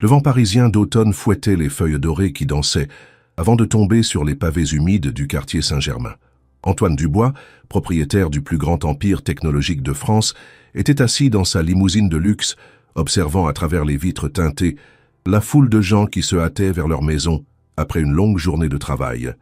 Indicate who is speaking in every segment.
Speaker 1: Le vent parisien d'automne fouettait les feuilles dorées qui dansaient, avant de tomber sur les pavés humides du quartier Saint-Germain. Antoine Dubois, propriétaire du plus grand empire technologique de France, était assis dans sa limousine de luxe, observant à travers les vitres teintées la foule de gens qui se hâtaient vers leur maison après une longue journée de travail.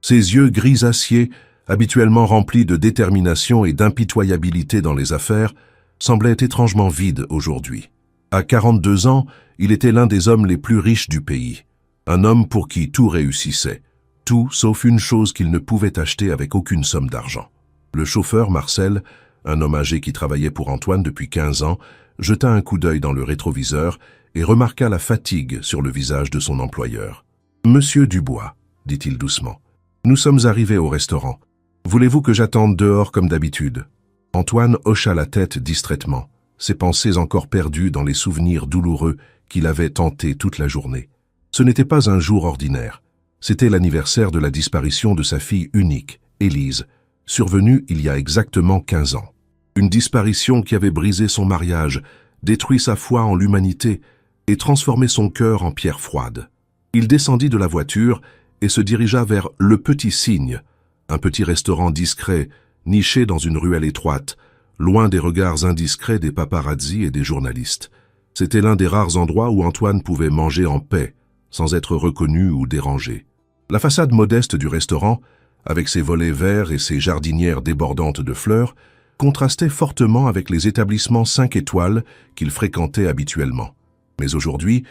Speaker 1: Ses yeux gris-acier, habituellement remplis de détermination et d'impitoyabilité dans les affaires, semblaient étrangement vides aujourd'hui. À 42 ans, il était l'un des hommes les plus riches du pays. Un homme pour qui tout réussissait. Tout sauf une chose qu'il ne pouvait acheter avec aucune somme d'argent. Le chauffeur, Marcel, un homme âgé qui travaillait pour Antoine depuis 15 ans, jeta un coup d'œil dans le rétroviseur et remarqua la fatigue sur le visage de son employeur. « Monsieur Dubois, dit-il doucement, nous sommes arrivés au restaurant. Voulez-vous que j'attende dehors comme d'habitude ?» Antoine hocha la tête distraitement, ses pensées encore perdues dans les souvenirs douloureux qu'il avait tentés toute la journée. Ce n'était pas un jour ordinaire. C'était l'anniversaire de la disparition de sa fille unique, Élise, survenue il y a exactement 15 ans. Une disparition qui avait brisé son mariage, détruit sa foi en l'humanité et transformé son cœur en pierre froide. Il descendit de la voiture et se dirigea vers Le Petit Cygne, un petit restaurant discret, niché dans une ruelle étroite, loin des regards indiscrets des paparazzis et des journalistes. C'était l'un des rares endroits où Antoine pouvait manger en paix, sans être reconnu ou dérangé. La façade modeste du restaurant, avec ses volets verts et ses jardinières débordantes de fleurs, contrastait fortement avec les établissements 5 étoiles qu'il fréquentait habituellement. Mais aujourd'hui,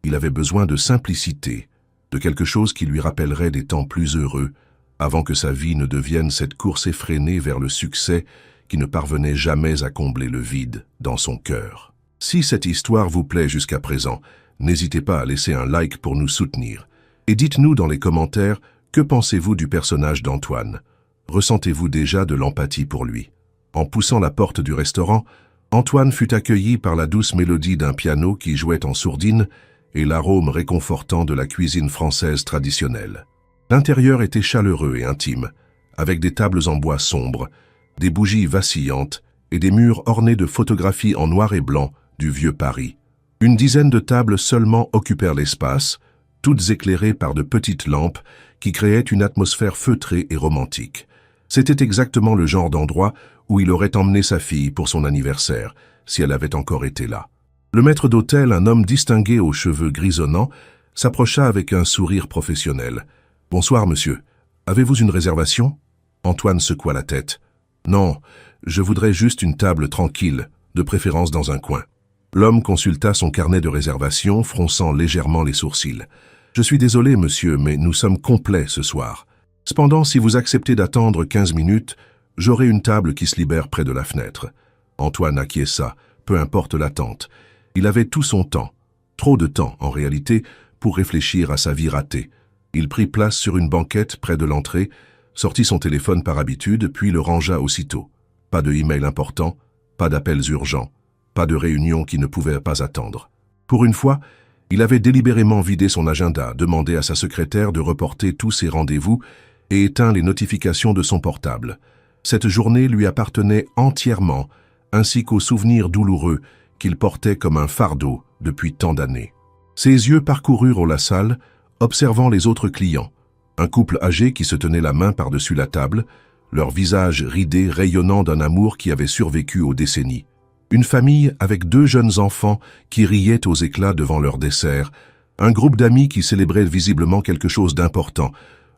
Speaker 1: il avait besoin de simplicité, de quelque chose qui lui rappellerait des temps plus heureux, avant que sa vie ne devienne cette course effrénée vers le succès qui ne parvenait jamais à combler le vide dans son cœur. Si cette histoire vous plaît jusqu'à présent, n'hésitez pas à laisser un like pour nous soutenir. Et dites-nous dans les commentaires, que pensez-vous du personnage d'Antoine? Ressentez-vous déjà de l'empathie pour lui? En poussant la porte du restaurant, Antoine fut accueilli par la douce mélodie d'un piano qui jouait en sourdine et l'arôme réconfortant de la cuisine française traditionnelle. L'intérieur était chaleureux et intime, avec des tables en bois sombre, des bougies vacillantes et des murs ornés de photographies en noir et blanc du vieux Paris. Une dizaine de tables seulement occupèrent l'espace, toutes éclairées par de petites lampes qui créaient une atmosphère feutrée et romantique. C'était exactement le genre d'endroit où il aurait emmené sa fille pour son anniversaire, si elle avait encore été là. Le maître d'hôtel, un homme distingué aux cheveux grisonnants, s'approcha avec un sourire professionnel. « Bonsoir, monsieur. Avez-vous une réservation ?» Antoine secoua la tête. « Non, je voudrais juste une table tranquille, de préférence dans un coin. » L'homme consulta son carnet de réservation, fronçant légèrement les sourcils. « Je suis désolé, monsieur, mais nous sommes complets ce soir. Cependant, si vous acceptez d'attendre 15 minutes, j'aurai une table qui se libère près de la fenêtre. » Antoine acquiesça, peu importe l'attente. Il avait tout son temps, trop de temps en réalité, pour réfléchir à sa vie ratée. Il prit place sur une banquette près de l'entrée, sortit son téléphone par habitude, puis le rangea aussitôt. Pas de email important, pas d'appels urgents, pas de réunion qui ne pouvait pas attendre. Pour une fois, il avait délibérément vidé son agenda, demandé à sa secrétaire de reporter tous ses rendez-vous et éteint les notifications de son portable. Cette journée lui appartenait entièrement, ainsi qu'aux souvenirs douloureux qu'il portait comme un fardeau depuis tant d'années. Ses yeux parcoururent la salle, observant les autres clients. Un couple âgé qui se tenait la main par-dessus la table, leurs visages ridés rayonnant d'un amour qui avait survécu aux décennies. Une famille avec 2 jeunes enfants qui riaient aux éclats devant leur dessert. Un groupe d'amis qui célébraient visiblement quelque chose d'important,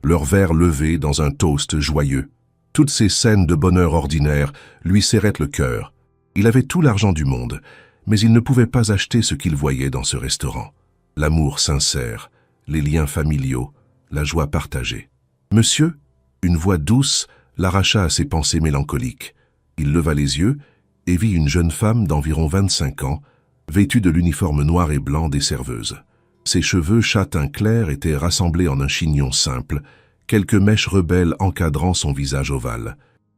Speaker 1: leurs verres levés dans un toast joyeux. Toutes ces scènes de bonheur ordinaire lui serraient le cœur. Il avait tout l'argent du monde, mais il ne pouvait pas acheter ce qu'il voyait dans ce restaurant. L'amour sincère, les liens familiaux, la joie partagée. « Monsieur ?» Une voix douce l'arracha à ses pensées mélancoliques. Il leva les yeux et vit une jeune femme d'environ 25 ans, vêtue de l'uniforme noir et blanc des serveuses. Ses cheveux châtain clair étaient rassemblés en un chignon simple, quelques mèches rebelles encadrant son visage ovale.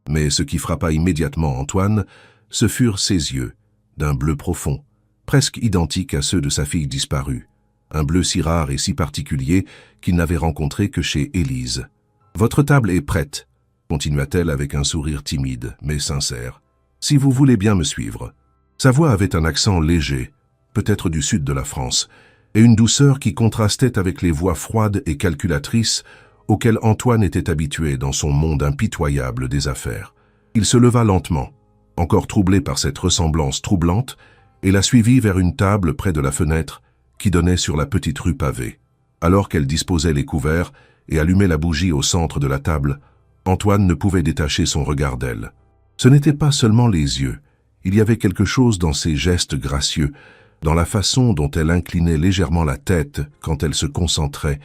Speaker 1: Mais ce qui frappa immédiatement Antoine, ce furent ses yeux, d'un bleu profond, presque identique à ceux de sa fille disparue. Un bleu si rare et si particulier qu'il n'avait rencontré que chez Élise. « Votre table est prête », continua-t-elle avec un sourire timide, mais sincère. « Si vous voulez bien me suivre. » Sa voix avait un accent léger, peut-être du sud de la France, et une douceur qui contrastait avec les voix froides et calculatrices auxquelles Antoine était habitué dans son monde impitoyable des affaires. Il se leva lentement, encore troublé par cette ressemblance troublante, et la suivit vers une table près de la fenêtre qui donnait sur la petite rue pavée. Alors qu'elle disposait les couverts et allumait la bougie au centre de la table, Antoine ne pouvait détacher son regard d'elle. Ce n'était pas seulement les yeux, il y avait quelque chose dans ses gestes gracieux, dans la façon dont elle inclinait légèrement la tête quand elle se concentrait,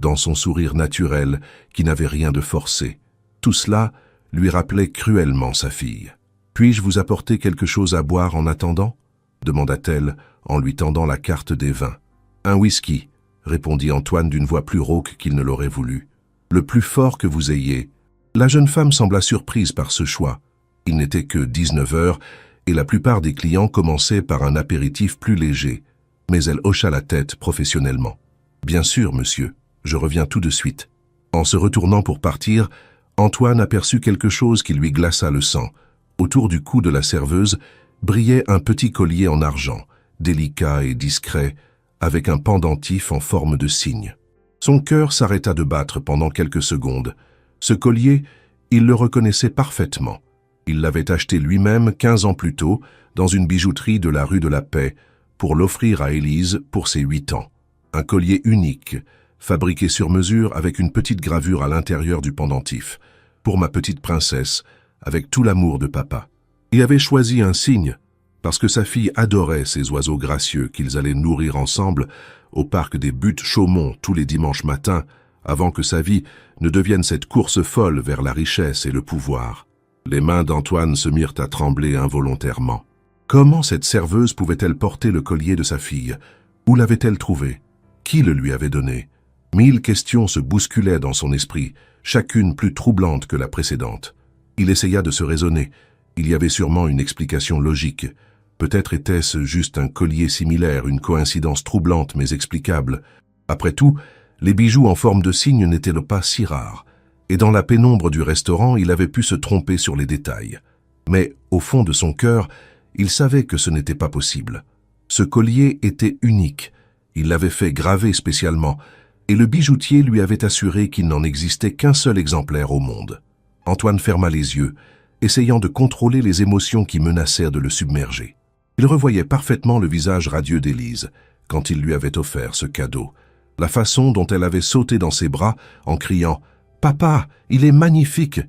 Speaker 1: dans son sourire naturel qui n'avait rien de forcé. Tout cela lui rappelait cruellement sa fille. « Puis-je vous apporter quelque chose à boire en attendant ?» demanda-t-elle en lui tendant la carte des vins. « Un whisky », répondit Antoine d'une voix plus rauque qu'il ne l'aurait voulu. « Le plus fort que vous ayez. » La jeune femme sembla surprise par ce choix. Il n'était que 19 heures et la plupart des clients commençaient par un apéritif plus léger, mais elle hocha la tête professionnellement. « Bien sûr, monsieur, je reviens tout de suite. » En se retournant pour partir, Antoine aperçut quelque chose qui lui glaça le sang. Autour du cou de la serveuse brillait un petit collier en argent, délicat et discret, avec un pendentif en forme de cygne. Son cœur s'arrêta de battre pendant quelques secondes. Ce collier, il le reconnaissait parfaitement. Il l'avait acheté lui-même 15 ans plus tôt, dans une bijouterie de la rue de la Paix, pour l'offrir à Élise pour ses 8 ans. Un collier unique, fabriqué sur mesure avec une petite gravure à l'intérieur du pendentif, pour ma petite princesse, avec tout l'amour de papa. Il avait choisi un cygne, parce que sa fille adorait ces oiseaux gracieux qu'ils allaient nourrir ensemble au parc des Buttes Chaumont tous les dimanches matins, avant que sa vie ne devienne cette course folle vers la richesse et le pouvoir. Les mains d'Antoine se mirent à trembler involontairement. Comment cette serveuse pouvait-elle porter le collier de sa fille? Où l'avait-elle trouvé? Qui le lui avait donné? 1000 questions se bousculaient dans son esprit, chacune plus troublante que la précédente. Il essaya de se raisonner. Il y avait sûrement une explication logique. Peut-être était-ce juste un collier similaire, une coïncidence troublante mais explicable. Après tout, les bijoux en forme de cygne n'étaient pas si rares, et dans la pénombre du restaurant, il avait pu se tromper sur les détails. Mais, au fond de son cœur, il savait que ce n'était pas possible. Ce collier était unique. Il l'avait fait graver spécialement, et le bijoutier lui avait assuré qu'il n'en existait qu'un seul exemplaire au monde. Antoine ferma les yeux, essayant de contrôler les émotions qui menaçaient de le submerger. Il revoyait parfaitement le visage radieux d'Élise, quand il lui avait offert ce cadeau. La façon dont elle avait sauté dans ses bras en criant « Papa, il est magnifique !»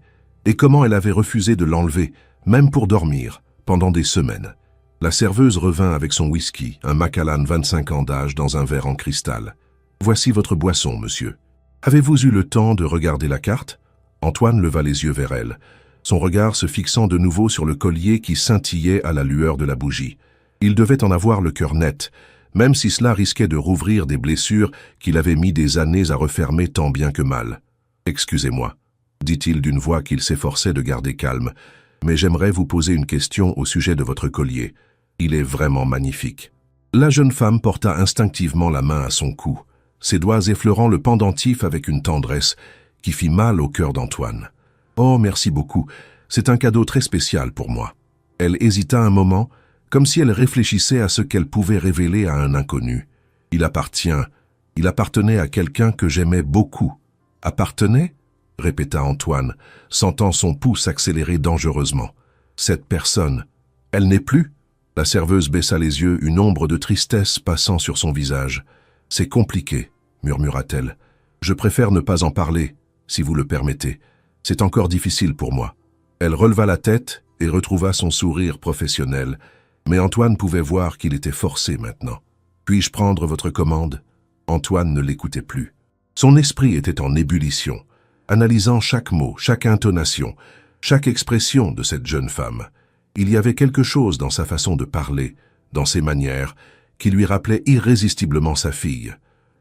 Speaker 1: et comment elle avait refusé de l'enlever, même pour dormir, pendant des semaines. La serveuse revint avec son whisky, un Macallan 25 ans d'âge dans un verre en cristal. « Voici votre boisson, monsieur. Avez-vous eu le temps de regarder la carte ?» Antoine leva les yeux vers elle, son regard se fixant de nouveau sur le collier qui scintillait à la lueur de la bougie. Il devait en avoir le cœur net, même si cela risquait de rouvrir des blessures qu'il avait mis des années à refermer tant bien que mal. « Excusez-moi », dit-il d'une voix qu'il s'efforçait de garder calme, « mais j'aimerais vous poser une question au sujet de votre collier. Il est vraiment magnifique. » La jeune femme porta instinctivement la main à son cou, ses doigts effleurant le pendentif avec une tendresse qui fit mal au cœur d'Antoine. « Oh, merci beaucoup, c'est un cadeau très spécial pour moi. » Elle hésita un moment, comme si elle réfléchissait à ce qu'elle pouvait révéler à un inconnu. « Il appartenait à quelqu'un que j'aimais beaucoup. »« Appartenait ?» répéta Antoine, sentant son pouls s'accélérer dangereusement. « Cette personne, elle n'est plus ?» La serveuse baissa les yeux, une ombre de tristesse passant sur son visage. « C'est compliqué, » murmura-t-elle. « Je préfère ne pas en parler, si vous le permettez. C'est encore difficile pour moi. » Elle releva la tête et retrouva son sourire professionnel, mais Antoine pouvait voir qu'il était forcé maintenant. « Puis-je prendre votre commande ?» Antoine ne l'écoutait plus. Son esprit était en ébullition, analysant chaque mot, chaque intonation, chaque expression de cette jeune femme. Il y avait quelque chose dans sa façon de parler, dans ses manières, qui lui rappelait irrésistiblement sa fille.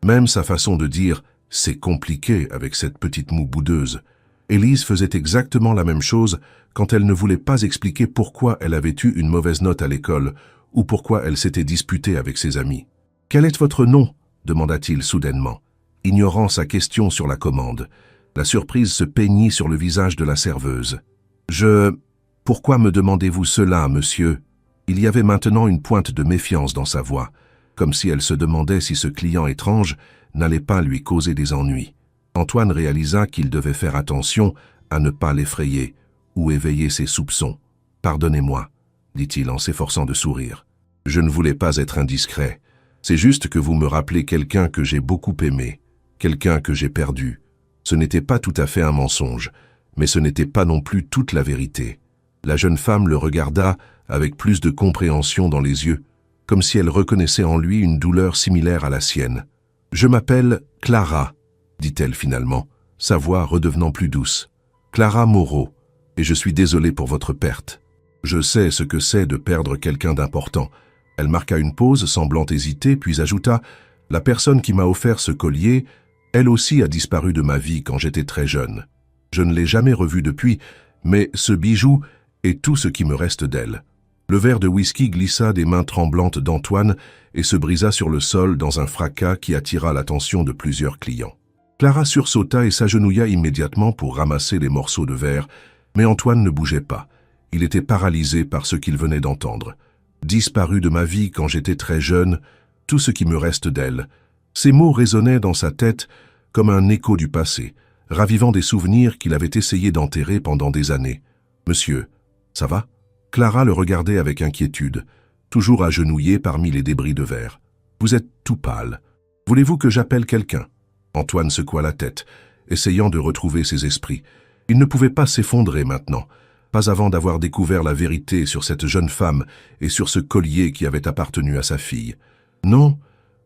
Speaker 1: Même sa façon de dire « c'est compliqué » avec cette petite moue boudeuse. Élise faisait exactement la même chose quand elle ne voulait pas expliquer pourquoi elle avait eu une mauvaise note à l'école ou pourquoi elle s'était disputée avec ses amis. « Quel est votre nom ?» demanda-t-il soudainement, ignorant sa question sur la commande. La surprise se peignit sur le visage de la serveuse. « Pourquoi me demandez-vous cela, monsieur ?» Il y avait maintenant une pointe de méfiance dans sa voix. comme si elle se demandait si ce client étrange n'allait pas lui causer des ennuis. Antoine réalisa qu'il devait faire attention à ne pas l'effrayer ou éveiller ses soupçons. « Pardonnez-moi, » dit-il en s'efforçant de sourire. « Je ne voulais pas être indiscret. C'est juste que vous me rappelez quelqu'un que j'ai beaucoup aimé, quelqu'un que j'ai perdu. Ce n'était pas tout à fait un mensonge, mais ce n'était pas non plus toute la vérité. » La jeune femme le regarda avec plus de compréhension dans les yeux, comme si elle reconnaissait en lui une douleur similaire à la sienne. « Je m'appelle Clara, » dit-elle finalement, sa voix redevenant plus douce. « Clara Moreau, et je suis désolée pour votre perte. Je sais ce que c'est de perdre quelqu'un d'important. » Elle marqua une pause, semblant hésiter, puis ajouta « La personne qui m'a offert ce collier, elle aussi a disparu de ma vie quand j'étais très jeune. Je ne l'ai jamais revue depuis, mais ce bijou est tout ce qui me reste d'elle. » Le verre de whisky glissa des mains tremblantes d'Antoine et se brisa sur le sol dans un fracas qui attira l'attention de plusieurs clients. Clara sursauta et s'agenouilla immédiatement pour ramasser les morceaux de verre, mais Antoine ne bougeait pas. Il était paralysé par ce qu'il venait d'entendre. « Disparu de ma vie quand j'étais très jeune, tout ce qui me reste d'elle. » Ces mots résonnaient dans sa tête comme un écho du passé, ravivant des souvenirs qu'il avait essayé d'enterrer pendant des années. « Monsieur, ça va ?» Clara le regardait avec inquiétude, toujours agenouillé parmi les débris de verre. « Vous êtes tout pâle. Voulez-vous que j'appelle quelqu'un ?» Antoine secoua la tête, essayant de retrouver ses esprits. Il ne pouvait pas s'effondrer maintenant, pas avant d'avoir découvert la vérité sur cette jeune femme et sur ce collier qui avait appartenu à sa fille. « Non,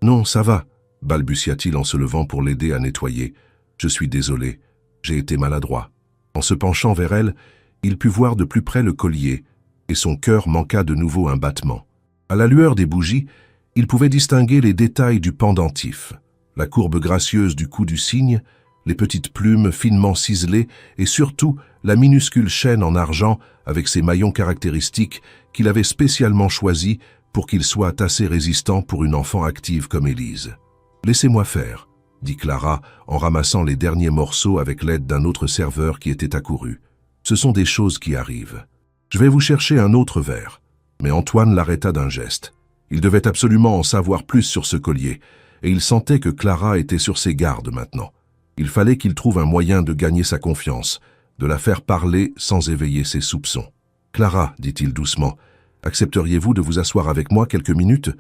Speaker 1: non, ça va, » balbutia-t-il en se levant pour l'aider à nettoyer. « Je suis désolé, j'ai été maladroit. » En se penchant vers elle, il put voir de plus près le collier, et son cœur manqua de nouveau un battement. À la lueur des bougies, il pouvait distinguer les détails du pendentif, la courbe gracieuse du cou du cygne, les petites plumes finement ciselées et surtout la minuscule chaîne en argent avec ses maillons caractéristiques qu'il avait spécialement choisis pour qu'il soit assez résistant pour une enfant active comme Élise. « Laissez-moi faire », dit Clara en ramassant les derniers morceaux avec l'aide d'un autre serveur qui était accouru. « Ce sont des choses qui arrivent. Je vais vous chercher un autre verre. » Mais Antoine l'arrêta d'un geste. Il devait absolument en savoir plus sur ce collier, et il sentait que Clara était sur ses gardes maintenant. Il fallait qu'il trouve un moyen de gagner sa confiance, de la faire parler sans éveiller ses soupçons. « Clara, » dit-il doucement, « accepteriez-vous de vous asseoir avec moi quelques minutes?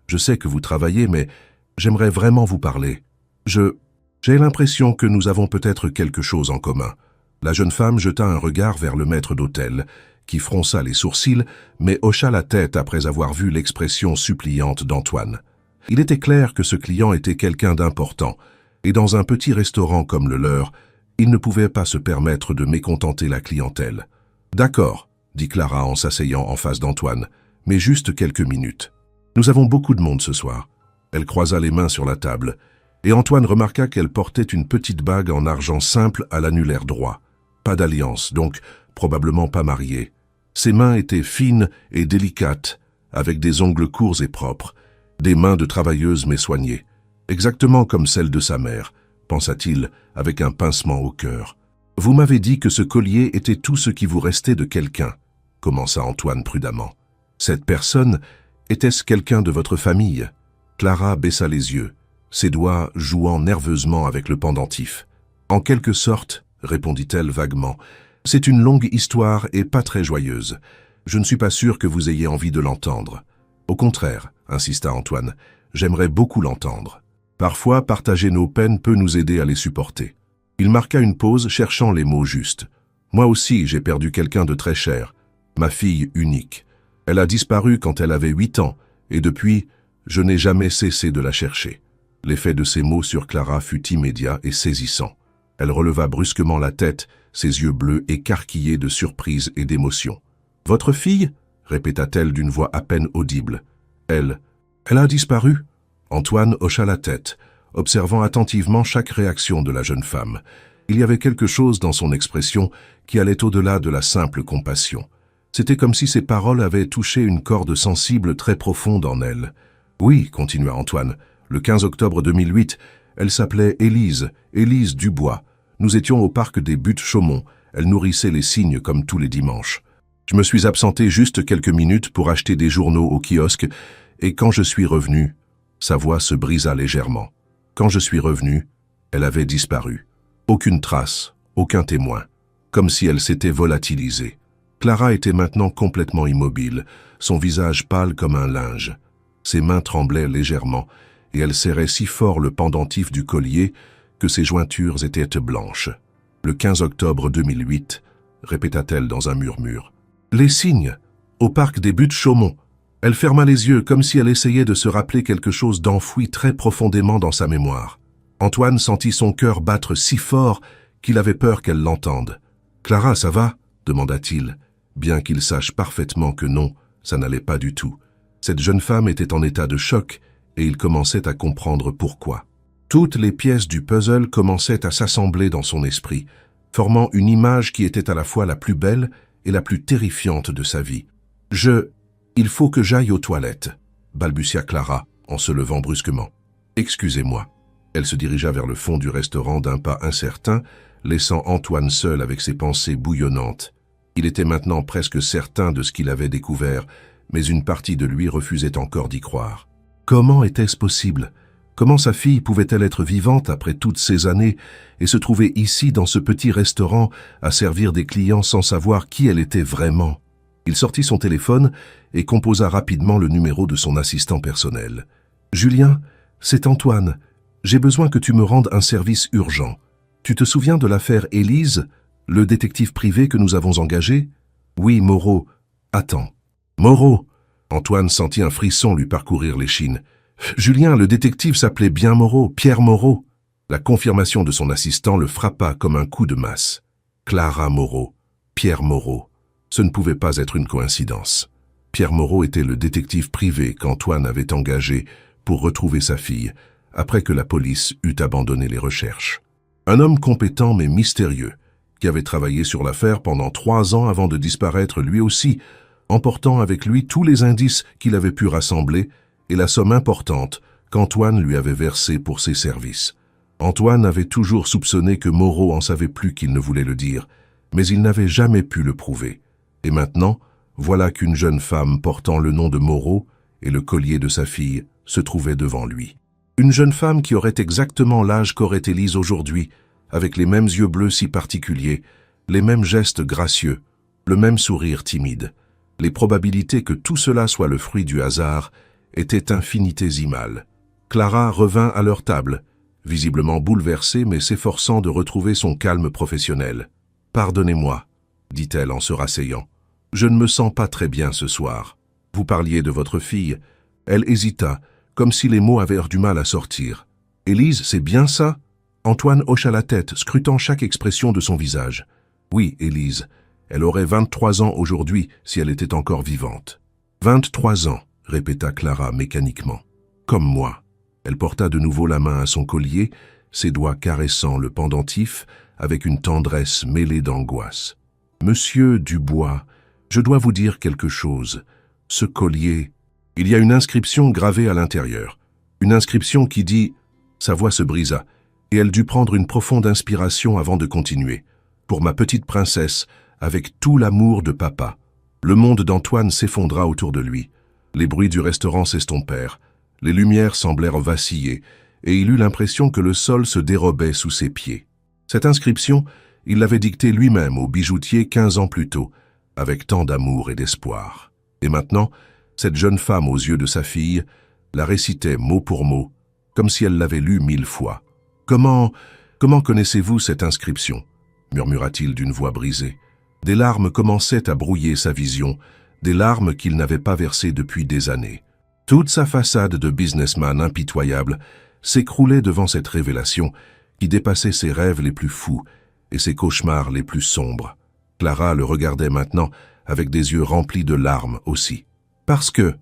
Speaker 1: Je sais que vous travaillez, mais j'aimerais vraiment vous parler. J'ai l'impression que nous avons peut-être quelque chose en commun. » La jeune femme jeta un regard vers le maître d'hôtel, qui fronça les sourcils, mais hocha la tête après avoir vu l'expression suppliante d'Antoine. Il était clair que ce client était quelqu'un d'important, et dans un petit restaurant comme le leur, il ne pouvait pas se permettre de mécontenter la clientèle. « D'accord, » dit Clara en s'asseyant en face d'Antoine, « mais juste quelques minutes. Nous avons beaucoup de monde ce soir. » Elle croisa les mains sur la table, et Antoine remarqua qu'elle portait une petite bague en argent simple à l'annulaire droit. Pas d'alliance, donc probablement pas mariée. Ses mains étaient fines et délicates, avec des ongles courts et propres, des mains de travailleuse mais soignées, exactement comme celles de sa mère, pensa-t-il avec un pincement au cœur. « Vous m'avez dit que ce collier était tout ce qui vous restait de quelqu'un, » commença Antoine prudemment. « Cette personne, était-ce quelqu'un de votre famille ?» Clara baissa les yeux, ses doigts jouant nerveusement avec le pendentif. « En quelque sorte, » répondit-elle vaguement, « c'est une longue histoire et pas très joyeuse. Je ne suis pas sûr que vous ayez envie de l'entendre. » « Au contraire, » insista Antoine, « j'aimerais beaucoup l'entendre. Parfois, partager nos peines peut nous aider à les supporter. » Il marqua une pause, cherchant les mots justes. « Moi aussi, j'ai perdu quelqu'un de très cher, ma fille unique. Elle a disparu quand elle avait 8 ans, et depuis, je n'ai jamais cessé de la chercher. » L'effet de ces mots sur Clara fut immédiat et saisissant. Elle releva brusquement la tête, ses yeux bleus écarquillés de surprise et d'émotion. « Votre fille ?» répéta-t-elle d'une voix à peine audible. « Elle a disparu ?» Antoine hocha la tête, observant attentivement chaque réaction de la jeune femme. Il y avait quelque chose dans son expression qui allait au-delà de la simple compassion. C'était comme si ses paroles avaient touché une corde sensible très profonde en elle. « Oui, » continua Antoine, « le 15 octobre 2008, elle s'appelait Élise Dubois. Nous étions au parc des Buttes-Chaumont. Elle nourrissait les cygnes comme tous les dimanches. Je me suis absenté juste quelques minutes pour acheter des journaux au kiosque, et quand je suis revenu, Sa voix se brisa légèrement. Quand je suis revenu, elle avait disparu. Aucune trace, aucun témoin, comme si elle s'était volatilisée. Clara était maintenant complètement immobile, son visage pâle comme un linge. Ses mains tremblaient légèrement, et elle serrait si fort le pendentif du collier que ses jointures étaient blanches. « Le 15 octobre 2008, répéta-t-elle dans un murmure. « Les signes, au parc des Buttes-Chaumont. » Elle ferma les yeux comme si elle essayait de se rappeler quelque chose d'enfoui très profondément dans sa mémoire. Antoine sentit son cœur battre si fort qu'il avait peur qu'elle l'entende. « Clara, ça va ?» demanda-t-il, bien qu'il sache parfaitement que non, ça n'allait pas du tout. Cette jeune femme était en état de choc et il commençait à comprendre pourquoi. Toutes les pièces du puzzle commençaient à s'assembler dans son esprit, formant une image qui était à la fois la plus belle et la plus terrifiante de sa vie. « Il faut que j'aille aux toilettes », balbutia Clara en se levant brusquement. « Excusez-moi. » Elle se dirigea vers le fond du restaurant d'un pas incertain, laissant Antoine seul avec ses pensées bouillonnantes. Il était maintenant presque certain de ce qu'il avait découvert, mais une partie de lui refusait encore d'y croire. Comment était-ce possible? Comment sa fille pouvait-elle être vivante après toutes ces années et se trouver ici dans ce petit restaurant à servir des clients sans savoir qui elle était vraiment? Il sortit son téléphone et composa rapidement le numéro de son assistant personnel. « Julien, c'est Antoine. J'ai besoin que tu me rendes un service urgent. Tu te souviens de l'affaire Élise, le détective privé que nous avons engagé? Oui, Moreau. Attends. Moreau. Antoine sentit un frisson lui parcourir l'échine. Julien, le détective s'appelait bien Moreau, Pierre Moreau. La confirmation de son assistant le frappa comme un coup de masse. Clara Moreau, Pierre Moreau. Ce ne pouvait pas être une coïncidence. Pierre Moreau était le détective privé qu'Antoine avait engagé pour retrouver sa fille, après que la police eut abandonné les recherches. Un homme compétent mais mystérieux, qui avait travaillé sur l'affaire pendant 3 ans avant de disparaître lui aussi, emportant avec lui tous les indices qu'il avait pu rassembler et la somme importante qu'Antoine lui avait versée pour ses services. Antoine avait toujours soupçonné que Moreau en savait plus qu'il ne voulait le dire, mais il n'avait jamais pu le prouver. Et maintenant, voilà qu'une jeune femme portant le nom de Moreau et le collier de sa fille se trouvait devant lui. Une jeune femme qui aurait exactement l'âge qu'aurait Élise aujourd'hui, avec les mêmes yeux bleus si particuliers, les mêmes gestes gracieux, le même sourire timide. Les probabilités que tout cela soit le fruit du hasard étaient infinitésimales. Clara revint à leur table, visiblement bouleversée mais s'efforçant de retrouver son calme professionnel. « Pardonnez-moi, » dit-elle en se rasseyant. « Je ne me sens pas très bien ce soir. Vous parliez de votre fille. » Elle hésita, comme si les mots avaient du mal à sortir. « Élise, c'est bien ça ?» Antoine hocha la tête, scrutant chaque expression de son visage. « Oui, Élise. Elle aurait 23 ans aujourd'hui si elle était encore vivante. »« 23 ans, » répéta Clara mécaniquement. « Comme moi. » Elle porta de nouveau la main à son collier, ses doigts caressant le pendentif avec une tendresse mêlée d'angoisse. « Monsieur Dubois, je dois vous dire quelque chose. Ce collier, il y a une inscription gravée à l'intérieur. Une inscription qui dit... » Sa voix se brisa, et elle dut prendre une profonde inspiration avant de continuer. « Pour ma petite princesse, avec tout l'amour de papa. » Le monde d'Antoine s'effondra autour de lui. Les bruits du restaurant s'estompèrent. Les lumières semblèrent vaciller, et il eut l'impression que le sol se dérobait sous ses pieds. Cette inscription, il l'avait dictée lui-même au bijoutier 15 ans plus tôt, avec tant d'amour et d'espoir. Et maintenant, cette jeune femme aux yeux de sa fille la récitait mot pour mot, comme si elle l'avait lue 1000 fois. « Comment connaissez-vous cette inscription ?» murmura-t-il d'une voix brisée. Des larmes commençaient à brouiller sa vision, des larmes qu'il n'avait pas versées depuis des années. Toute sa façade de businessman impitoyable s'écroulait devant cette révélation qui dépassait ses rêves les plus fous et ses cauchemars les plus sombres. Clara le regardait maintenant avec des yeux remplis de larmes aussi. « Parce que, »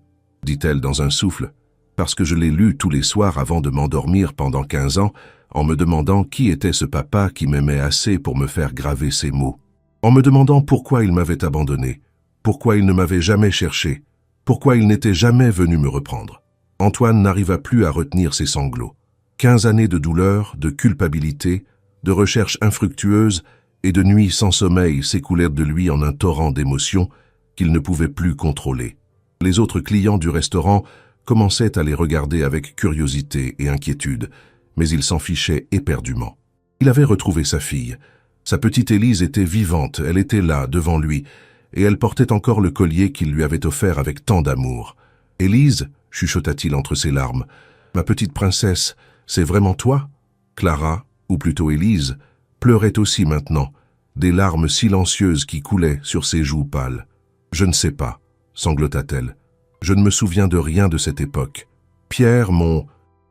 Speaker 1: dit-elle dans un souffle, « parce que je l'ai lu tous les soirs avant de m'endormir pendant 15 ans, en me demandant qui était ce papa qui m'aimait assez pour me faire graver ces mots. En me demandant pourquoi il m'avait abandonné, pourquoi il ne m'avait jamais cherché, pourquoi il n'était jamais venu me reprendre. » Antoine n'arriva plus à retenir ses sanglots. 15 années de douleur, de culpabilité, de recherches infructueuses et de nuits sans sommeil s'écoulèrent de lui en un torrent d'émotions qu'il ne pouvait plus contrôler. Les autres clients du restaurant commençait à les regarder avec curiosité et inquiétude, mais il s'en fichait éperdument. Il avait retrouvé sa fille. Sa petite Élise était vivante, elle était là, devant lui, et elle portait encore le collier qu'il lui avait offert avec tant d'amour. « Élise, chuchota-t-il entre ses larmes, ma petite princesse, c'est vraiment toi ?» Clara, ou plutôt Élise, pleurait aussi maintenant, des larmes silencieuses qui coulaient sur ses joues pâles. « Je ne sais pas, » sanglota-t-elle. « Je ne me souviens de rien de cette époque. Pierre,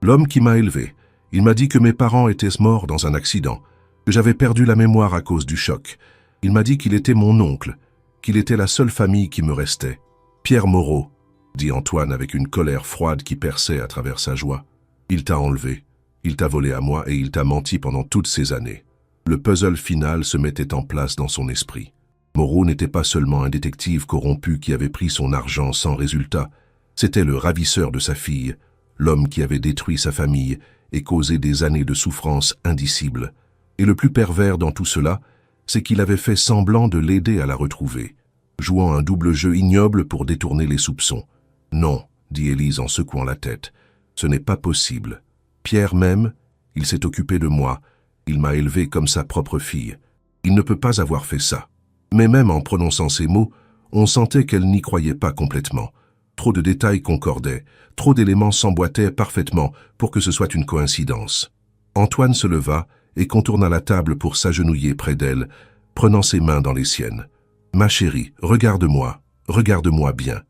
Speaker 1: l'homme qui m'a élevé, il m'a dit que mes parents étaient morts dans un accident, que j'avais perdu la mémoire à cause du choc. Il m'a dit qu'il était mon oncle, qu'il était la seule famille qui me restait. Pierre Moreau, dit Antoine avec une colère froide qui perçait à travers sa joie. Il t'a enlevé, il t'a volé à moi et il t'a menti pendant toutes ces années. Le puzzle final se mettait en place dans son esprit. Moreau n'était pas seulement un détective corrompu qui avait pris son argent sans résultat, c'était le ravisseur de sa fille, l'homme qui avait détruit sa famille et causé des années de souffrance indicibles. Et le plus pervers dans tout cela, c'est qu'il avait fait semblant de l'aider à la retrouver, jouant un double jeu ignoble pour détourner les soupçons. « Non, » dit Élise en secouant la tête, « ce n'est pas possible. Pierre m'aime, il s'est occupé de moi, il m'a élevé comme sa propre fille. Il ne peut pas avoir fait ça. » Mais même en prononçant ces mots, on sentait qu'elle n'y croyait pas complètement. Trop de détails concordaient, trop d'éléments s'emboîtaient parfaitement pour que ce soit une coïncidence. Antoine se leva et contourna la table pour s'agenouiller près d'elle, prenant ses mains dans les siennes. « Ma chérie, regarde-moi bien. »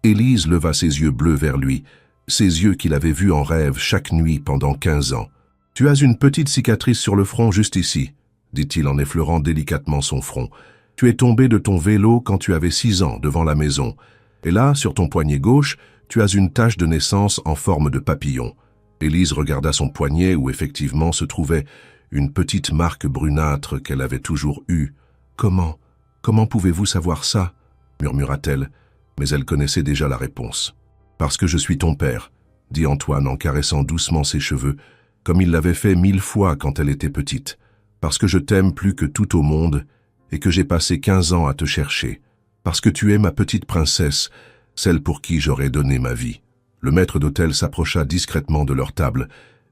Speaker 1: Élise leva ses yeux bleus vers lui, ses yeux qu'il avait vus en rêve chaque nuit pendant 15 ans. « Tu as une petite cicatrice sur le front juste ici, » dit-il en effleurant délicatement son front. « Tu es tombé de ton vélo quand tu avais 6 ans devant la maison. Et là, sur ton poignet gauche, tu as une tache de naissance en forme de papillon. » Élise regarda son poignet où effectivement se trouvait une petite marque brunâtre qu'elle avait toujours eue. « Comment pouvez-vous savoir ça ?» murmura-t-elle, mais elle connaissait déjà la réponse. « Parce que je suis ton père, » dit Antoine en caressant doucement ses cheveux, comme il l'avait fait 1000 fois quand elle était petite. « Parce que je t'aime plus que tout au monde et que j'ai passé 15 ans à te chercher. Parce que tu es ma petite princesse, celle pour qui j'aurais donné ma vie. » Le maître d'hôtel s'approcha discrètement de leur table,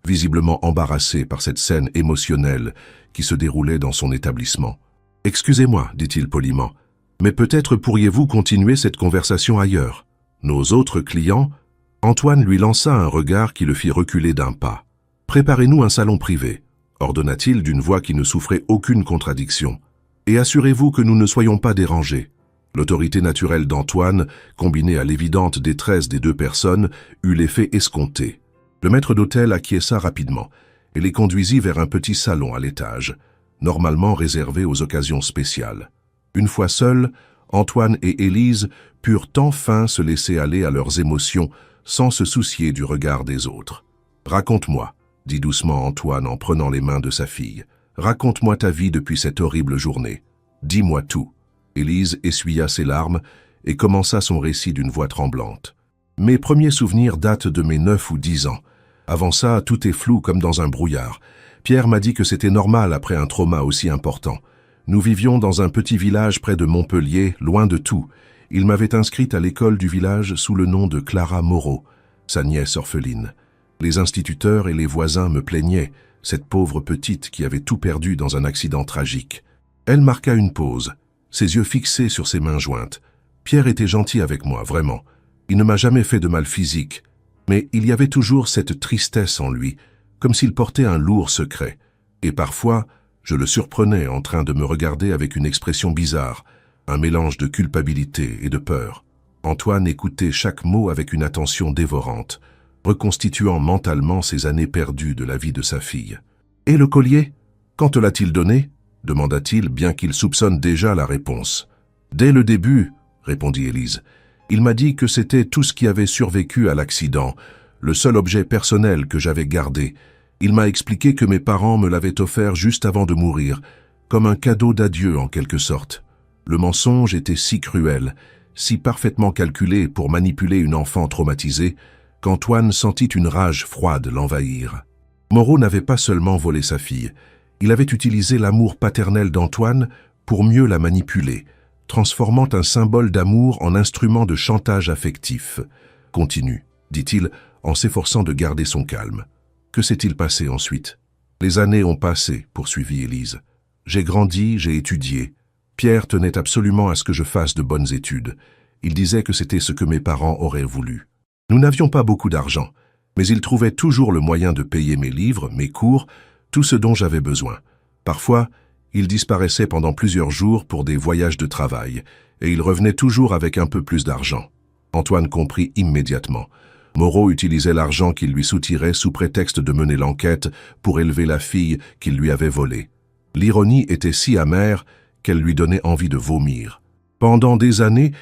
Speaker 1: visiblement embarrassé par cette scène émotionnelle qui se déroulait dans son établissement. « Excusez-moi, dit-il poliment, mais peut-être pourriez-vous continuer cette conversation ailleurs. Nos autres clients... » Antoine lui lança un regard qui le fit reculer d'un pas. « Préparez-nous un salon privé, » ordonna-t-il d'une voix qui ne souffrait aucune contradiction. « Et assurez-vous que nous ne soyons pas dérangés. » L'autorité naturelle d'Antoine, combinée à l'évidente détresse des deux personnes, eut l'effet escompté. Le maître d'hôtel acquiesça rapidement et les conduisit vers un petit salon à l'étage, normalement réservé aux occasions spéciales. Une fois seuls, Antoine et Élise purent enfin se laisser aller à leurs émotions sans se soucier du regard des autres. « Raconte-moi, » dit doucement Antoine en prenant les mains de sa fille. « Raconte-moi ta vie depuis cette horrible journée. Dis-moi tout. » Élise essuya ses larmes et commença son récit d'une voix tremblante. « Mes premiers souvenirs datent de mes 9 ou 10 ans. Avant ça, tout est flou comme dans un brouillard. Pierre m'a dit que c'était normal après un trauma aussi important. Nous vivions dans un petit village près de Montpellier, loin de tout. Il m'avait inscrite à l'école du village sous le nom de Clara Moreau, sa nièce orpheline. Les instituteurs et les voisins me plaignaient, cette pauvre petite qui avait tout perdu dans un accident tragique. Elle marqua une pause, ses yeux fixés sur ses mains jointes. Pierre était gentil avec moi, vraiment. Il ne m'a jamais fait de mal physique, mais il y avait toujours cette tristesse en lui, comme s'il portait un lourd secret. Et parfois, je le surprenais en train de me regarder avec une expression bizarre, un mélange de culpabilité et de peur. Antoine écoutait chaque mot avec une attention dévorante, reconstituant mentalement ces années perdues de la vie de sa fille. « Et le collier? Quand te l'a-t-il donné ?» demanda-t-il, bien qu'il soupçonne déjà la réponse. « Dès le début, » répondit Élise. « Il m'a dit que c'était tout ce qui avait survécu à l'accident, le seul objet personnel que j'avais gardé. Il m'a expliqué que mes parents me l'avaient offert juste avant de mourir, comme un cadeau d'adieu en quelque sorte. Le mensonge était si cruel, si parfaitement calculé pour manipuler une enfant traumatisée, qu'Antoine sentit une rage froide l'envahir. Moreau n'avait pas seulement volé sa fille, il avait utilisé l'amour paternel d'Antoine pour mieux la manipuler, transformant un symbole d'amour en instrument de chantage affectif. « Continue, » dit-il en s'efforçant de garder son calme. Que s'est-il passé ensuite? Les années ont passé, poursuivit Élise. J'ai grandi, j'ai étudié. Pierre tenait absolument à ce que je fasse de bonnes études. Il disait que c'était ce que mes parents auraient voulu. Nous n'avions pas beaucoup d'argent, mais il trouvait toujours le moyen de payer mes livres, mes cours, tout ce dont j'avais besoin. Parfois, il disparaissait pendant plusieurs jours pour des voyages de travail, et il revenait toujours avec un peu plus d'argent. Antoine comprit immédiatement. Moreau utilisait l'argent qu'il lui soutirait sous prétexte de mener l'enquête pour élever la fille qu'il lui avait volée. L'ironie était si amère qu'elle lui donnait envie de vomir. Pendant des années,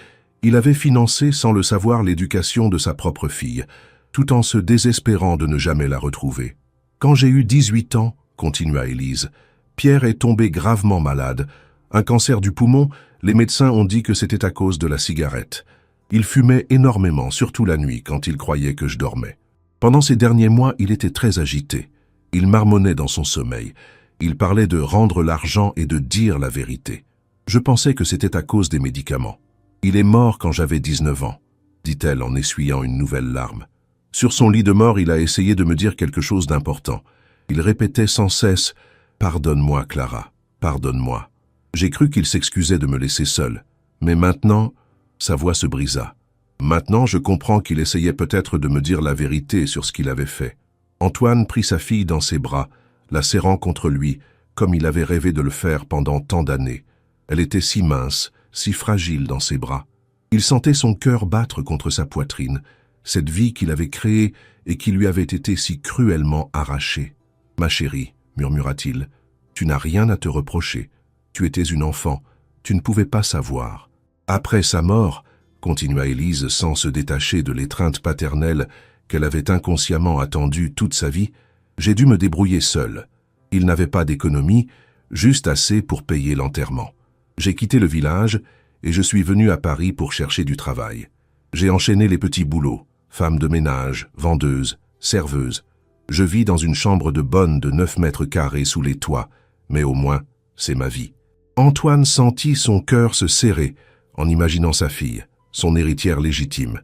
Speaker 1: il avait financé sans le savoir l'éducation de sa propre fille, tout en se désespérant de ne jamais la retrouver. Quand j'ai eu 18 ans, continua Élise, Pierre est tombé gravement malade. Un cancer du poumon, les médecins ont dit que c'était à cause de la cigarette. Il fumait énormément, surtout la nuit, quand il croyait que je dormais. Pendant ces derniers mois, il était très agité. Il marmonnait dans son sommeil. Il parlait de rendre l'argent et de dire la vérité. Je pensais que c'était à cause des médicaments. Il est mort quand j'avais 19 ans, dit-elle en essuyant une nouvelle larme. Sur son lit de mort, il a essayé de me dire quelque chose d'important. Il répétait sans cesse « Pardonne-moi, Clara, pardonne-moi ». J'ai cru qu'il s'excusait de me laisser seule. Mais maintenant, sa voix se brisa. Maintenant, je comprends qu'il essayait peut-être de me dire la vérité sur ce qu'il avait fait. Antoine prit sa fille dans ses bras, la serrant contre lui, comme il avait rêvé de le faire pendant tant d'années. Elle était si mince, si fragile dans ses bras. Il sentait son cœur battre contre sa poitrine, cette vie qu'il avait créée et qui lui avait été si cruellement arrachée. « Ma chérie, murmura-t-il, tu n'as rien à te reprocher. Tu étais une enfant, tu ne pouvais pas savoir. Après sa mort, continua Élise sans se détacher de l'étreinte paternelle qu'elle avait inconsciemment attendue toute sa vie, j'ai dû me débrouiller seule. Il n'avait pas d'économie, juste assez pour payer l'enterrement. J'ai quitté le village et je suis venu à Paris pour chercher du travail. J'ai enchaîné les petits boulots, femme de ménage, vendeuse, serveuse. Je vis dans une chambre de bonne de 9 mètres carrés sous les toits, mais au moins, c'est ma vie. Antoine sentit son cœur se serrer en imaginant sa fille, son héritière légitime,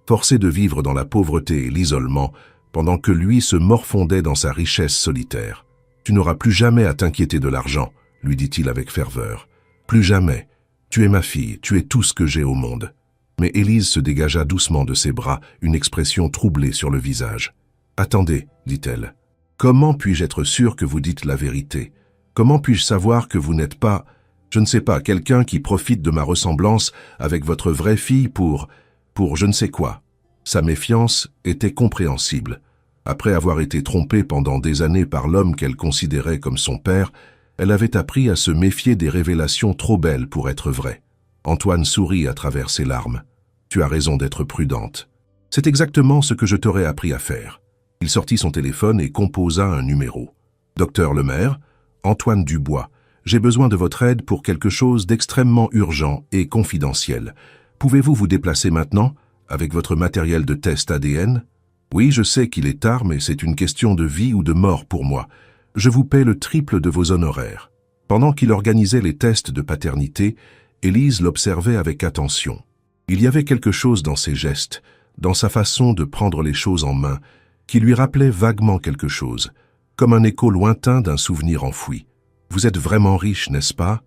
Speaker 1: forcée de vivre dans la pauvreté et l'isolement, pendant que lui se morfondait dans sa richesse solitaire. « Tu n'auras plus jamais à t'inquiéter de l'argent, » lui dit-il avec ferveur. « Plus jamais. Tu es ma fille, tu es tout ce que j'ai au monde. » Mais Élise se dégagea doucement de ses bras, une expression troublée sur le visage. « Attendez, dit-elle. Comment puis-je être sûre que vous dites la vérité? Comment puis-je savoir que vous n'êtes pas, je ne sais pas, quelqu'un qui profite de ma ressemblance avec votre vraie fille pour je ne sais quoi ?» Sa méfiance était compréhensible. Après avoir été trompée pendant des années par l'homme qu'elle considérait comme son père, elle avait appris à se méfier des révélations trop belles pour être vraies. Antoine sourit à travers ses larmes. « Tu as raison d'être prudente. C'est exactement ce que je t'aurais appris à faire. » Il sortit son téléphone et composa un numéro. « Docteur Lemaire, Antoine Dubois, j'ai besoin de votre aide pour quelque chose d'extrêmement urgent et confidentiel. Pouvez-vous vous déplacer maintenant, avec votre matériel de test ADN? Oui, je sais qu'il est tard, mais c'est une question de vie ou de mort pour moi. Je vous paie le triple de vos honoraires. » Pendant qu'il organisait les tests de paternité, Élise l'observait avec attention. Il y avait quelque chose dans ses gestes, dans sa façon de prendre les choses en main, qui lui rappelait vaguement quelque chose, comme un écho lointain d'un souvenir enfoui. « Vous êtes vraiment riche, n'est-ce pas ?»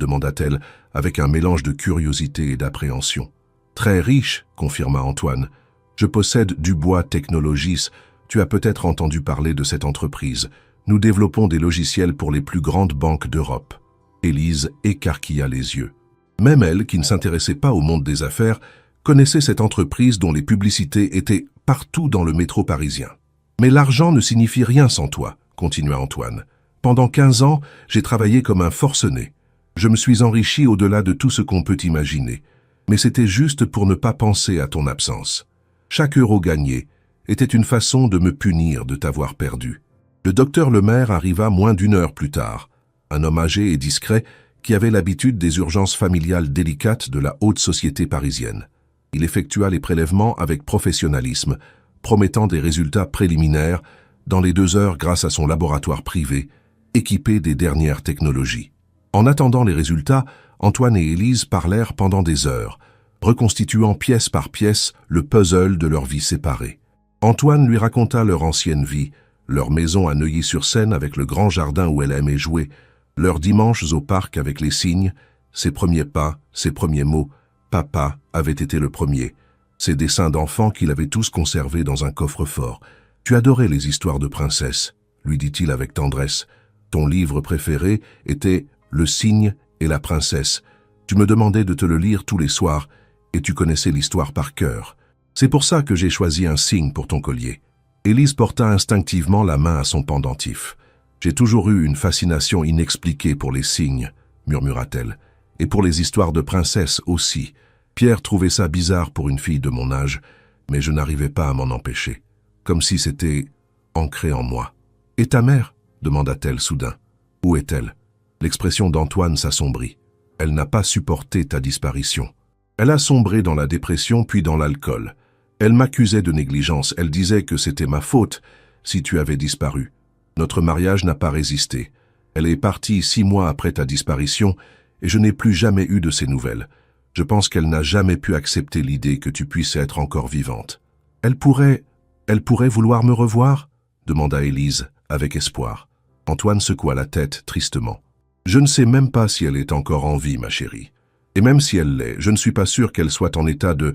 Speaker 1: demanda-t-elle avec un mélange de curiosité et d'appréhension. « Très riche, » confirma Antoine. « Je possède Dubois Technologies. Tu as peut-être entendu parler de cette entreprise. Nous développons des logiciels pour les plus grandes banques d'Europe. » Élise écarquilla les yeux. Même elle, qui ne s'intéressait pas au monde des affaires, connaissait cette entreprise dont les publicités étaient partout dans le métro parisien. « Mais l'argent ne signifie rien sans toi, » continua Antoine. « Pendant 15 ans, j'ai travaillé comme un forcené. Je me suis enrichi au-delà de tout ce qu'on peut imaginer. Mais c'était juste pour ne pas penser à ton absence. Chaque euro gagné était une façon de me punir de t'avoir perdu. » Le docteur Lemaire arriva moins d'1 heure plus tard, un homme âgé et discret qui avait l'habitude des urgences familiales délicates de la haute société parisienne. Il effectua les prélèvements avec professionnalisme, promettant des résultats préliminaires dans les 2 heures grâce à son laboratoire privé, équipé des dernières technologies. En attendant les résultats, Antoine et Élise parlèrent pendant des heures, reconstituant pièce par pièce le puzzle de leur vie séparée. Antoine lui raconta leur ancienne vie, leur maison à Neuilly-sur-Seine avec le grand jardin où elle aimait jouer, leurs dimanches au parc avec les cygnes, ses premiers pas, ses premiers mots. Papa avait été le premier. Ses dessins d'enfants qu'il avait tous conservés dans un coffre-fort. Tu adorais les histoires de princesses, lui dit-il avec tendresse. Ton livre préféré était Le cygne et la princesse. Tu me demandais de te le lire tous les soirs et tu connaissais l'histoire par cœur. C'est pour ça que j'ai choisi un cygne pour ton collier. Élise porta instinctivement la main à son pendentif. J'ai toujours eu une fascination inexpliquée pour les cygnes, murmura-t-elle, et pour les histoires de princesses aussi. Pierre trouvait ça bizarre pour une fille de mon âge, mais je n'arrivais pas à m'en empêcher, comme si c'était ancré en moi. « Et ta mère ?» demanda-t-elle soudain. « Où est-elle » L'expression d'Antoine s'assombrit. Elle n'a pas supporté ta disparition. Elle a sombré dans la dépression puis dans l'alcool. Elle m'accusait de négligence, elle disait que c'était ma faute si tu avais disparu. Notre mariage n'a pas résisté. Elle est partie 6 mois après ta disparition et je n'ai plus jamais eu de ses nouvelles. Je pense qu'elle n'a jamais pu accepter l'idée que tu puisses être encore vivante. Elle pourrait vouloir me revoir ?» demanda Élise, avec espoir. Antoine secoua la tête tristement. « Je ne sais même pas si elle est encore en vie, ma chérie. Et même si elle l'est, je ne suis pas sûr qu'elle soit en état de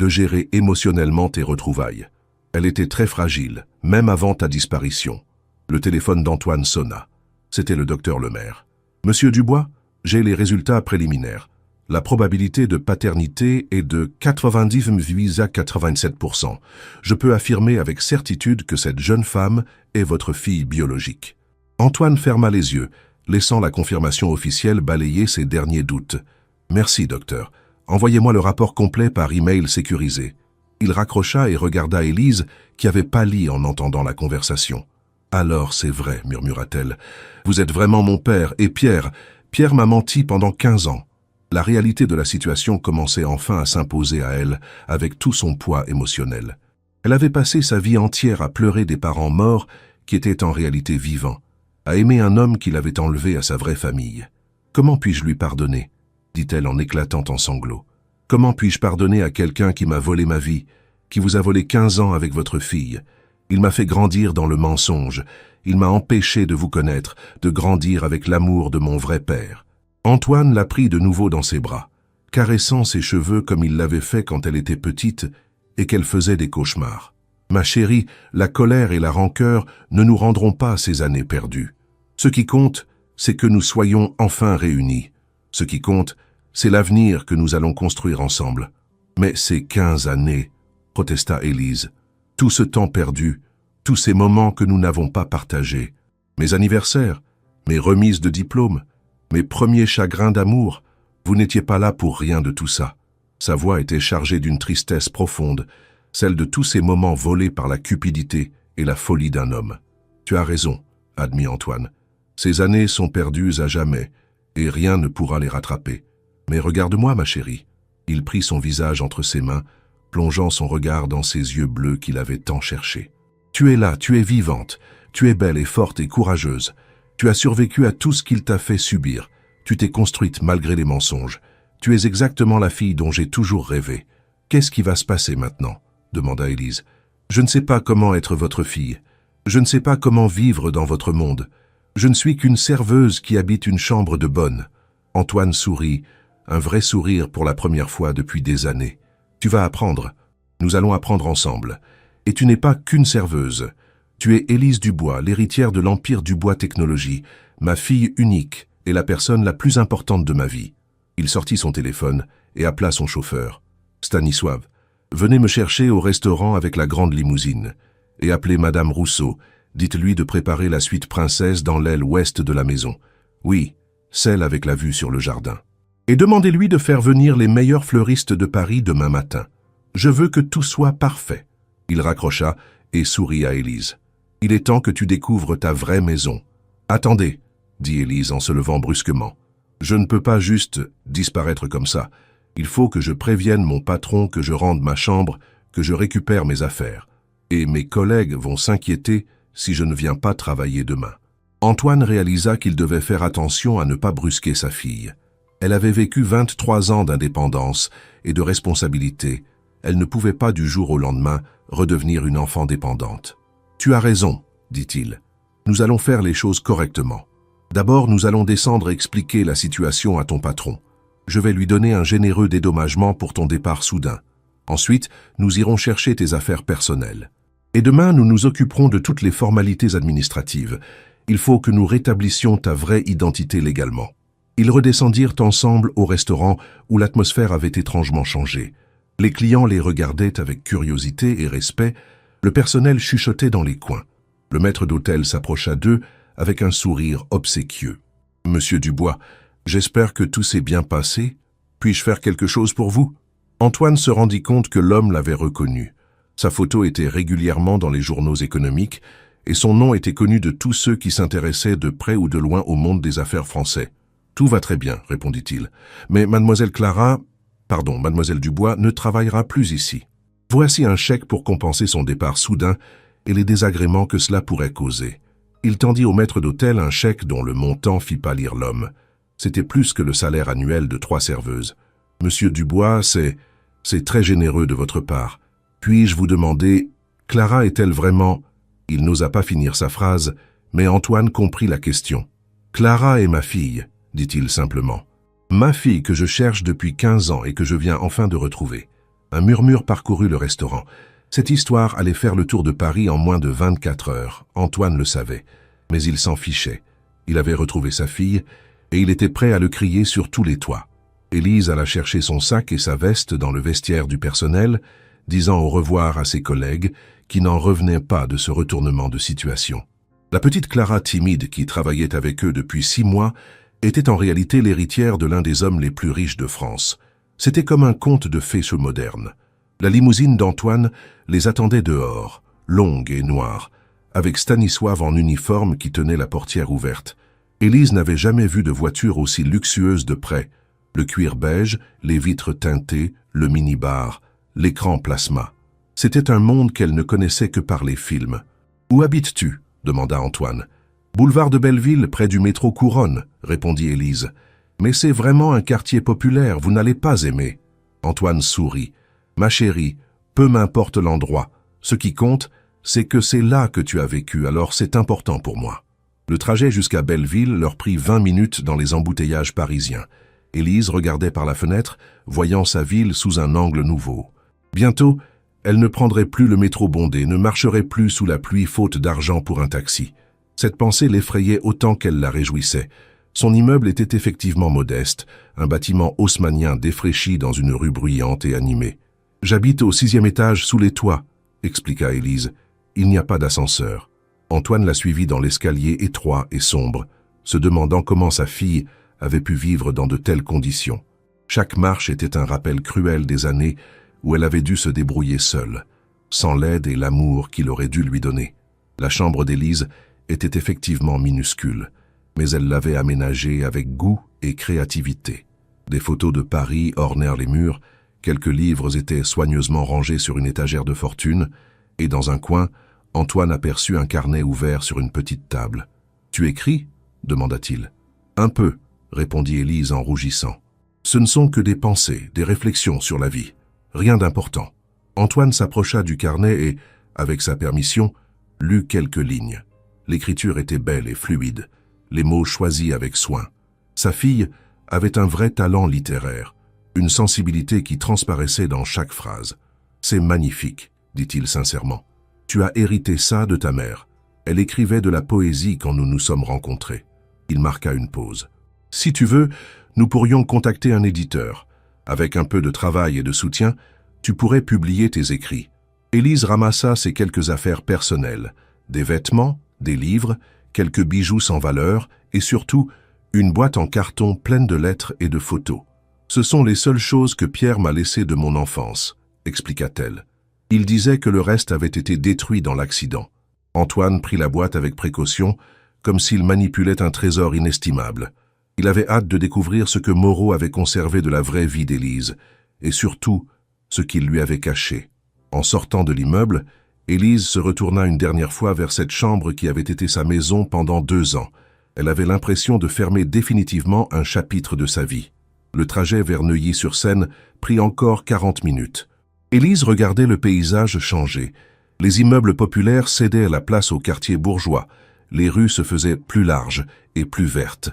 Speaker 1: gérer émotionnellement tes retrouvailles. Elle était très fragile, même avant ta disparition. » Le téléphone d'Antoine sonna. C'était le docteur Lemaire. « Monsieur Dubois, j'ai les résultats préliminaires. La probabilité de paternité est de 98 à 87%. Je peux affirmer avec certitude que cette jeune femme est votre fille biologique. » Antoine ferma les yeux, laissant la confirmation officielle balayer ses derniers doutes. « Merci, docteur. Envoyez-moi le rapport complet par email sécurisé. » Il raccrocha et regarda Élise, qui avait pâli en entendant la conversation. « Alors c'est vrai, murmura-t-elle. Vous êtes vraiment mon père, et Pierre m'a menti pendant 15 ans. » La réalité de la situation commençait enfin à s'imposer à elle, avec tout son poids émotionnel. Elle avait passé sa vie entière à pleurer des parents morts qui étaient en réalité vivants, à aimer un homme qui l'avait enlevé à sa vraie famille. « Comment puis-je lui pardonner ?» dit-elle en éclatant en sanglots. « Comment puis-je pardonner à quelqu'un qui m'a volé ma vie, qui vous a volé 15 ans avec votre fille? Il m'a fait grandir dans le mensonge, il m'a empêché de vous connaître, de grandir avec l'amour de mon vrai père. » Antoine la prit de nouveau dans ses bras, caressant ses cheveux comme il l'avait fait quand elle était petite et qu'elle faisait des cauchemars. « Ma chérie, la colère et la rancœur ne nous rendront pas ces années perdues. Ce qui compte, c'est que nous soyons enfin réunis. Ce qui compte, c'est l'avenir que nous allons construire ensemble. » « Mais ces 15 années, » protesta Élise, « tout ce temps perdu, tous ces moments que nous n'avons pas partagés, mes anniversaires, mes remises de diplômes, mes premiers chagrins d'amour, vous n'étiez pas là pour rien de tout ça. » Sa voix était chargée d'une tristesse profonde, celle de tous ces moments volés par la cupidité et la folie d'un homme. « Tu as raison, » admit Antoine. « Ces années sont perdues à jamais, et rien ne pourra les rattraper. Mais regarde-moi, ma chérie. » Il prit son visage entre ses mains, plongeant son regard dans ses yeux bleus qu'il avait tant cherchés. « Tu es là, tu es vivante, tu es belle et forte et courageuse. Tu as survécu à tout ce qu'il t'a fait subir. Tu t'es construite malgré les mensonges. Tu es exactement la fille dont j'ai toujours rêvé. Qu'est-ce qui va se passer maintenant ?» demanda Élise. « Je ne sais pas comment être votre fille. Je ne sais pas comment vivre dans votre monde. Je ne suis qu'une serveuse qui habite une chambre de bonne. » Antoine sourit, un vrai sourire pour la première fois depuis des années. « Tu vas apprendre. Nous allons apprendre ensemble. Et tu n'es pas qu'une serveuse. Tu es Élise Dubois, l'héritière de l'Empire Dubois Technologies, ma fille unique et la personne la plus importante de ma vie. » Il sortit son téléphone et appela son chauffeur. « Stanisław, venez me chercher au restaurant avec la grande limousine. Et appelez Madame Rousseau. Dites-lui de préparer la suite princesse dans l'aile ouest de la maison. Oui, celle avec la vue sur le jardin. Et demandez-lui de faire venir les meilleurs fleuristes de Paris demain matin. Je veux que tout soit parfait. » Il raccrocha et sourit à Élise. « Il est temps que tu découvres ta vraie maison. »« Attendez, » dit Élise en se levant brusquement. « Je ne peux pas juste disparaître comme ça. Il faut que je prévienne mon patron que je rende ma chambre, que je récupère mes affaires. Et mes collègues vont s'inquiéter si je ne viens pas travailler demain. » Antoine réalisa qu'il devait faire attention à ne pas brusquer sa fille. Elle avait vécu 23 ans d'indépendance et de responsabilité. elle ne pouvait pas du jour au lendemain redevenir une enfant dépendante. « Tu as raison, dit-il. Nous allons faire les choses correctement. D'abord, nous allons descendre et expliquer la situation à ton patron. Je vais lui donner un généreux dédommagement pour ton départ soudain. Ensuite, nous irons chercher tes affaires personnelles. Et demain, nous nous occuperons de toutes les formalités administratives. Il faut que nous rétablissions ta vraie identité légalement. » Ils redescendirent ensemble au restaurant où l'atmosphère avait étrangement changé. Les clients les regardaient avec curiosité et respect, le personnel chuchotait dans les coins. Le maître d'hôtel s'approcha d'eux avec un sourire obséquieux. « Monsieur Dubois, j'espère que tout s'est bien passé. Puis-je faire quelque chose pour vous ?» Antoine se rendit compte que l'homme l'avait reconnu. Sa photo était régulièrement dans les journaux économiques et son nom était connu de tous ceux qui s'intéressaient de près ou de loin au monde des affaires français. « Tout va très bien, répondit-il. Mais mademoiselle Dubois ne travaillera plus ici. Voici un chèque pour compenser son départ soudain et les désagréments que cela pourrait causer. » Il tendit au maître d'hôtel un chèque dont le montant fit pâlir l'homme. C'était plus que le salaire annuel de 3 serveuses. « Monsieur Dubois, c'est très généreux de votre part. Puis-je vous demander, Clara est-elle vraiment… » Il n'osa pas finir sa phrase, mais Antoine comprit la question. « Clara est ma fille, » dit-il simplement. « Ma fille que je cherche depuis 15 ans et que je viens enfin de retrouver. » Un murmure parcourut le restaurant. Cette histoire allait faire le tour de Paris en moins de 24 heures. Antoine le savait, mais il s'en fichait. Il avait retrouvé sa fille et il était prêt à le crier sur tous les toits. Élise alla chercher son sac et sa veste dans le vestiaire du personnel, disant au revoir à ses collègues qui n'en revenaient pas de ce retournement de situation. La petite Clara timide qui travaillait avec eux depuis 6 mois était en réalité l'héritière de l'un des hommes les plus riches de France. C'était comme un conte de fées moderne. La limousine d'Antoine les attendait dehors, longue et noire, avec Stanisław en uniforme qui tenait la portière ouverte. Élise n'avait jamais vu de voiture aussi luxueuse de près. Le cuir beige, les vitres teintées, le minibar, l'écran plasma. C'était un monde qu'elle ne connaissait que par les films. « Où habites-tu » demanda Antoine. « Boulevard de Belleville, près du métro Couronne » répondit Élise. « Mais c'est vraiment un quartier populaire, vous n'allez pas aimer. » Antoine sourit. « Ma chérie, peu m'importe l'endroit. Ce qui compte, c'est que c'est là que tu as vécu, alors c'est important pour moi. » Le trajet jusqu'à Belleville leur prit 20 minutes dans les embouteillages parisiens. Élise regardait par la fenêtre, voyant sa ville sous un angle nouveau. Bientôt, elle ne prendrait plus le métro bondé, ne marcherait plus sous la pluie faute d'argent pour un taxi. Cette pensée l'effrayait autant qu'elle la réjouissait. Son immeuble était effectivement modeste, un bâtiment haussmannien défraîchi dans une rue bruyante et animée. « J'habite au 6e étage sous les toits », expliqua Élise. « Il n'y a pas d'ascenseur. » Antoine la suivit dans l'escalier étroit et sombre, se demandant comment sa fille avait pu vivre dans de telles conditions. Chaque marche était un rappel cruel des années où elle avait dû se débrouiller seule, sans l'aide et l'amour qu'il aurait dû lui donner. La chambre d'Élise était effectivement minuscule, mais elle l'avait aménagée avec goût et créativité. Des photos de Paris ornèrent les murs, quelques livres étaient soigneusement rangés sur une étagère de fortune, et dans un coin, Antoine aperçut un carnet ouvert sur une petite table. « Tu écris » demanda-t-il. « Un peu » répondit Élise en rougissant. « Ce ne sont que des pensées, des réflexions sur la vie. Rien d'important. » Antoine s'approcha du carnet et, avec sa permission, lut quelques lignes. L'écriture était belle et fluide, les mots choisis avec soin. Sa fille avait un vrai talent littéraire, une sensibilité qui transparaissait dans chaque phrase. « C'est magnifique, » dit-il sincèrement. « Tu as hérité ça de ta mère. Elle écrivait de la poésie quand nous nous sommes rencontrés. » Il marqua une pause. « Si tu veux, nous pourrions contacter un éditeur. Avec un peu de travail et de soutien, tu pourrais publier tes écrits. » Élise ramassa ses quelques affaires personnelles, des vêtements, des livres, quelques bijoux sans valeur et surtout une boîte en carton pleine de lettres et de photos. « Ce sont les seules choses que Pierre m'a laissées de mon enfance, » expliqua-t-elle. Il disait que le reste avait été détruit dans l'accident. Antoine prit la boîte avec précaution, comme s'il manipulait un trésor inestimable. Il avait hâte de découvrir ce que Moreau avait conservé de la vraie vie d'Élise, et surtout, ce qu'il lui avait caché. En sortant de l'immeuble, Élise se retourna une dernière fois vers cette chambre qui avait été sa maison pendant 2 ans. Elle avait l'impression de fermer définitivement un chapitre de sa vie. Le trajet vers Neuilly-sur-Seine prit encore 40 minutes. Élise regardait le paysage changer. Les immeubles populaires cédaient la place aux quartiers bourgeois. Les rues se faisaient plus larges et plus vertes.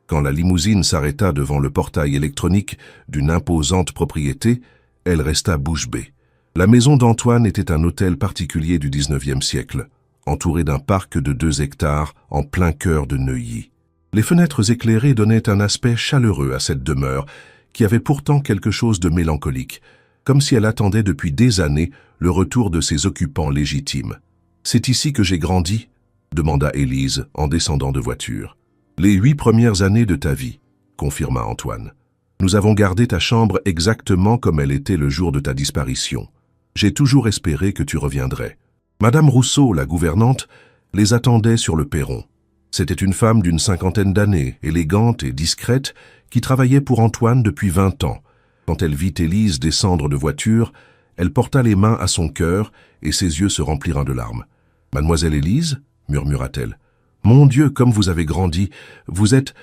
Speaker 1: Quand la limousine s'arrêta devant le portail électronique d'une imposante propriété, elle resta bouche bée. La maison d'Antoine était un hôtel particulier du XIXe siècle, entouré d'un parc de 2 hectares en plein cœur de Neuilly. Les fenêtres éclairées donnaient un aspect chaleureux à cette demeure, qui avait pourtant quelque chose de mélancolique, comme si elle attendait depuis des années le retour de ses occupants légitimes. « C'est ici que j'ai grandi ?» demanda Élise en descendant de voiture. « Les 8 premières années de ta vie », confirma Antoine. « Nous avons gardé ta chambre exactement comme elle était le jour de ta disparition. J'ai toujours espéré que tu reviendrais. » Madame Rousseau, la gouvernante, les attendait sur le perron. C'était une femme d'une 50aine d'années, élégante et discrète, qui travaillait pour Antoine depuis 20 ans. Quand elle vit Élise descendre de voiture, elle porta les mains à son cœur et ses yeux se remplirent de larmes. « Mademoiselle Élise ?» murmura-t-elle. « Mon Dieu, comme vous avez grandi, vous êtes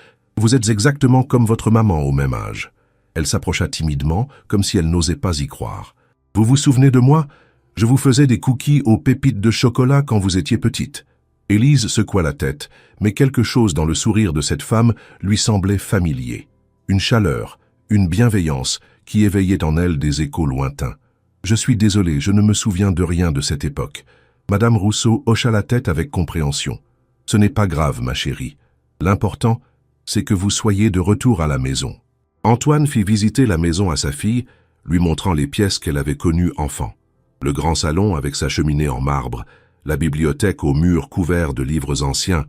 Speaker 1: exactement comme votre maman au même âge. » Elle s'approcha timidement, comme si elle n'osait pas y croire. « Vous vous souvenez de moi? Je vous faisais des cookies aux pépites de chocolat quand vous étiez petite. » Élise secoua la tête, mais quelque chose dans le sourire de cette femme lui semblait familier. Une chaleur, une bienveillance qui éveillait en elle des échos lointains. « Je suis désolé, je ne me souviens de rien de cette époque. » Madame Rousseau hocha la tête avec compréhension. « Ce n'est pas grave, ma chérie. L'important, c'est que vous soyez de retour à la maison. » Antoine fit visiter la maison à sa fille, lui montrant les pièces qu'elle avait connues enfant. Le grand salon avec sa cheminée en marbre, la bibliothèque aux murs couverts de livres anciens,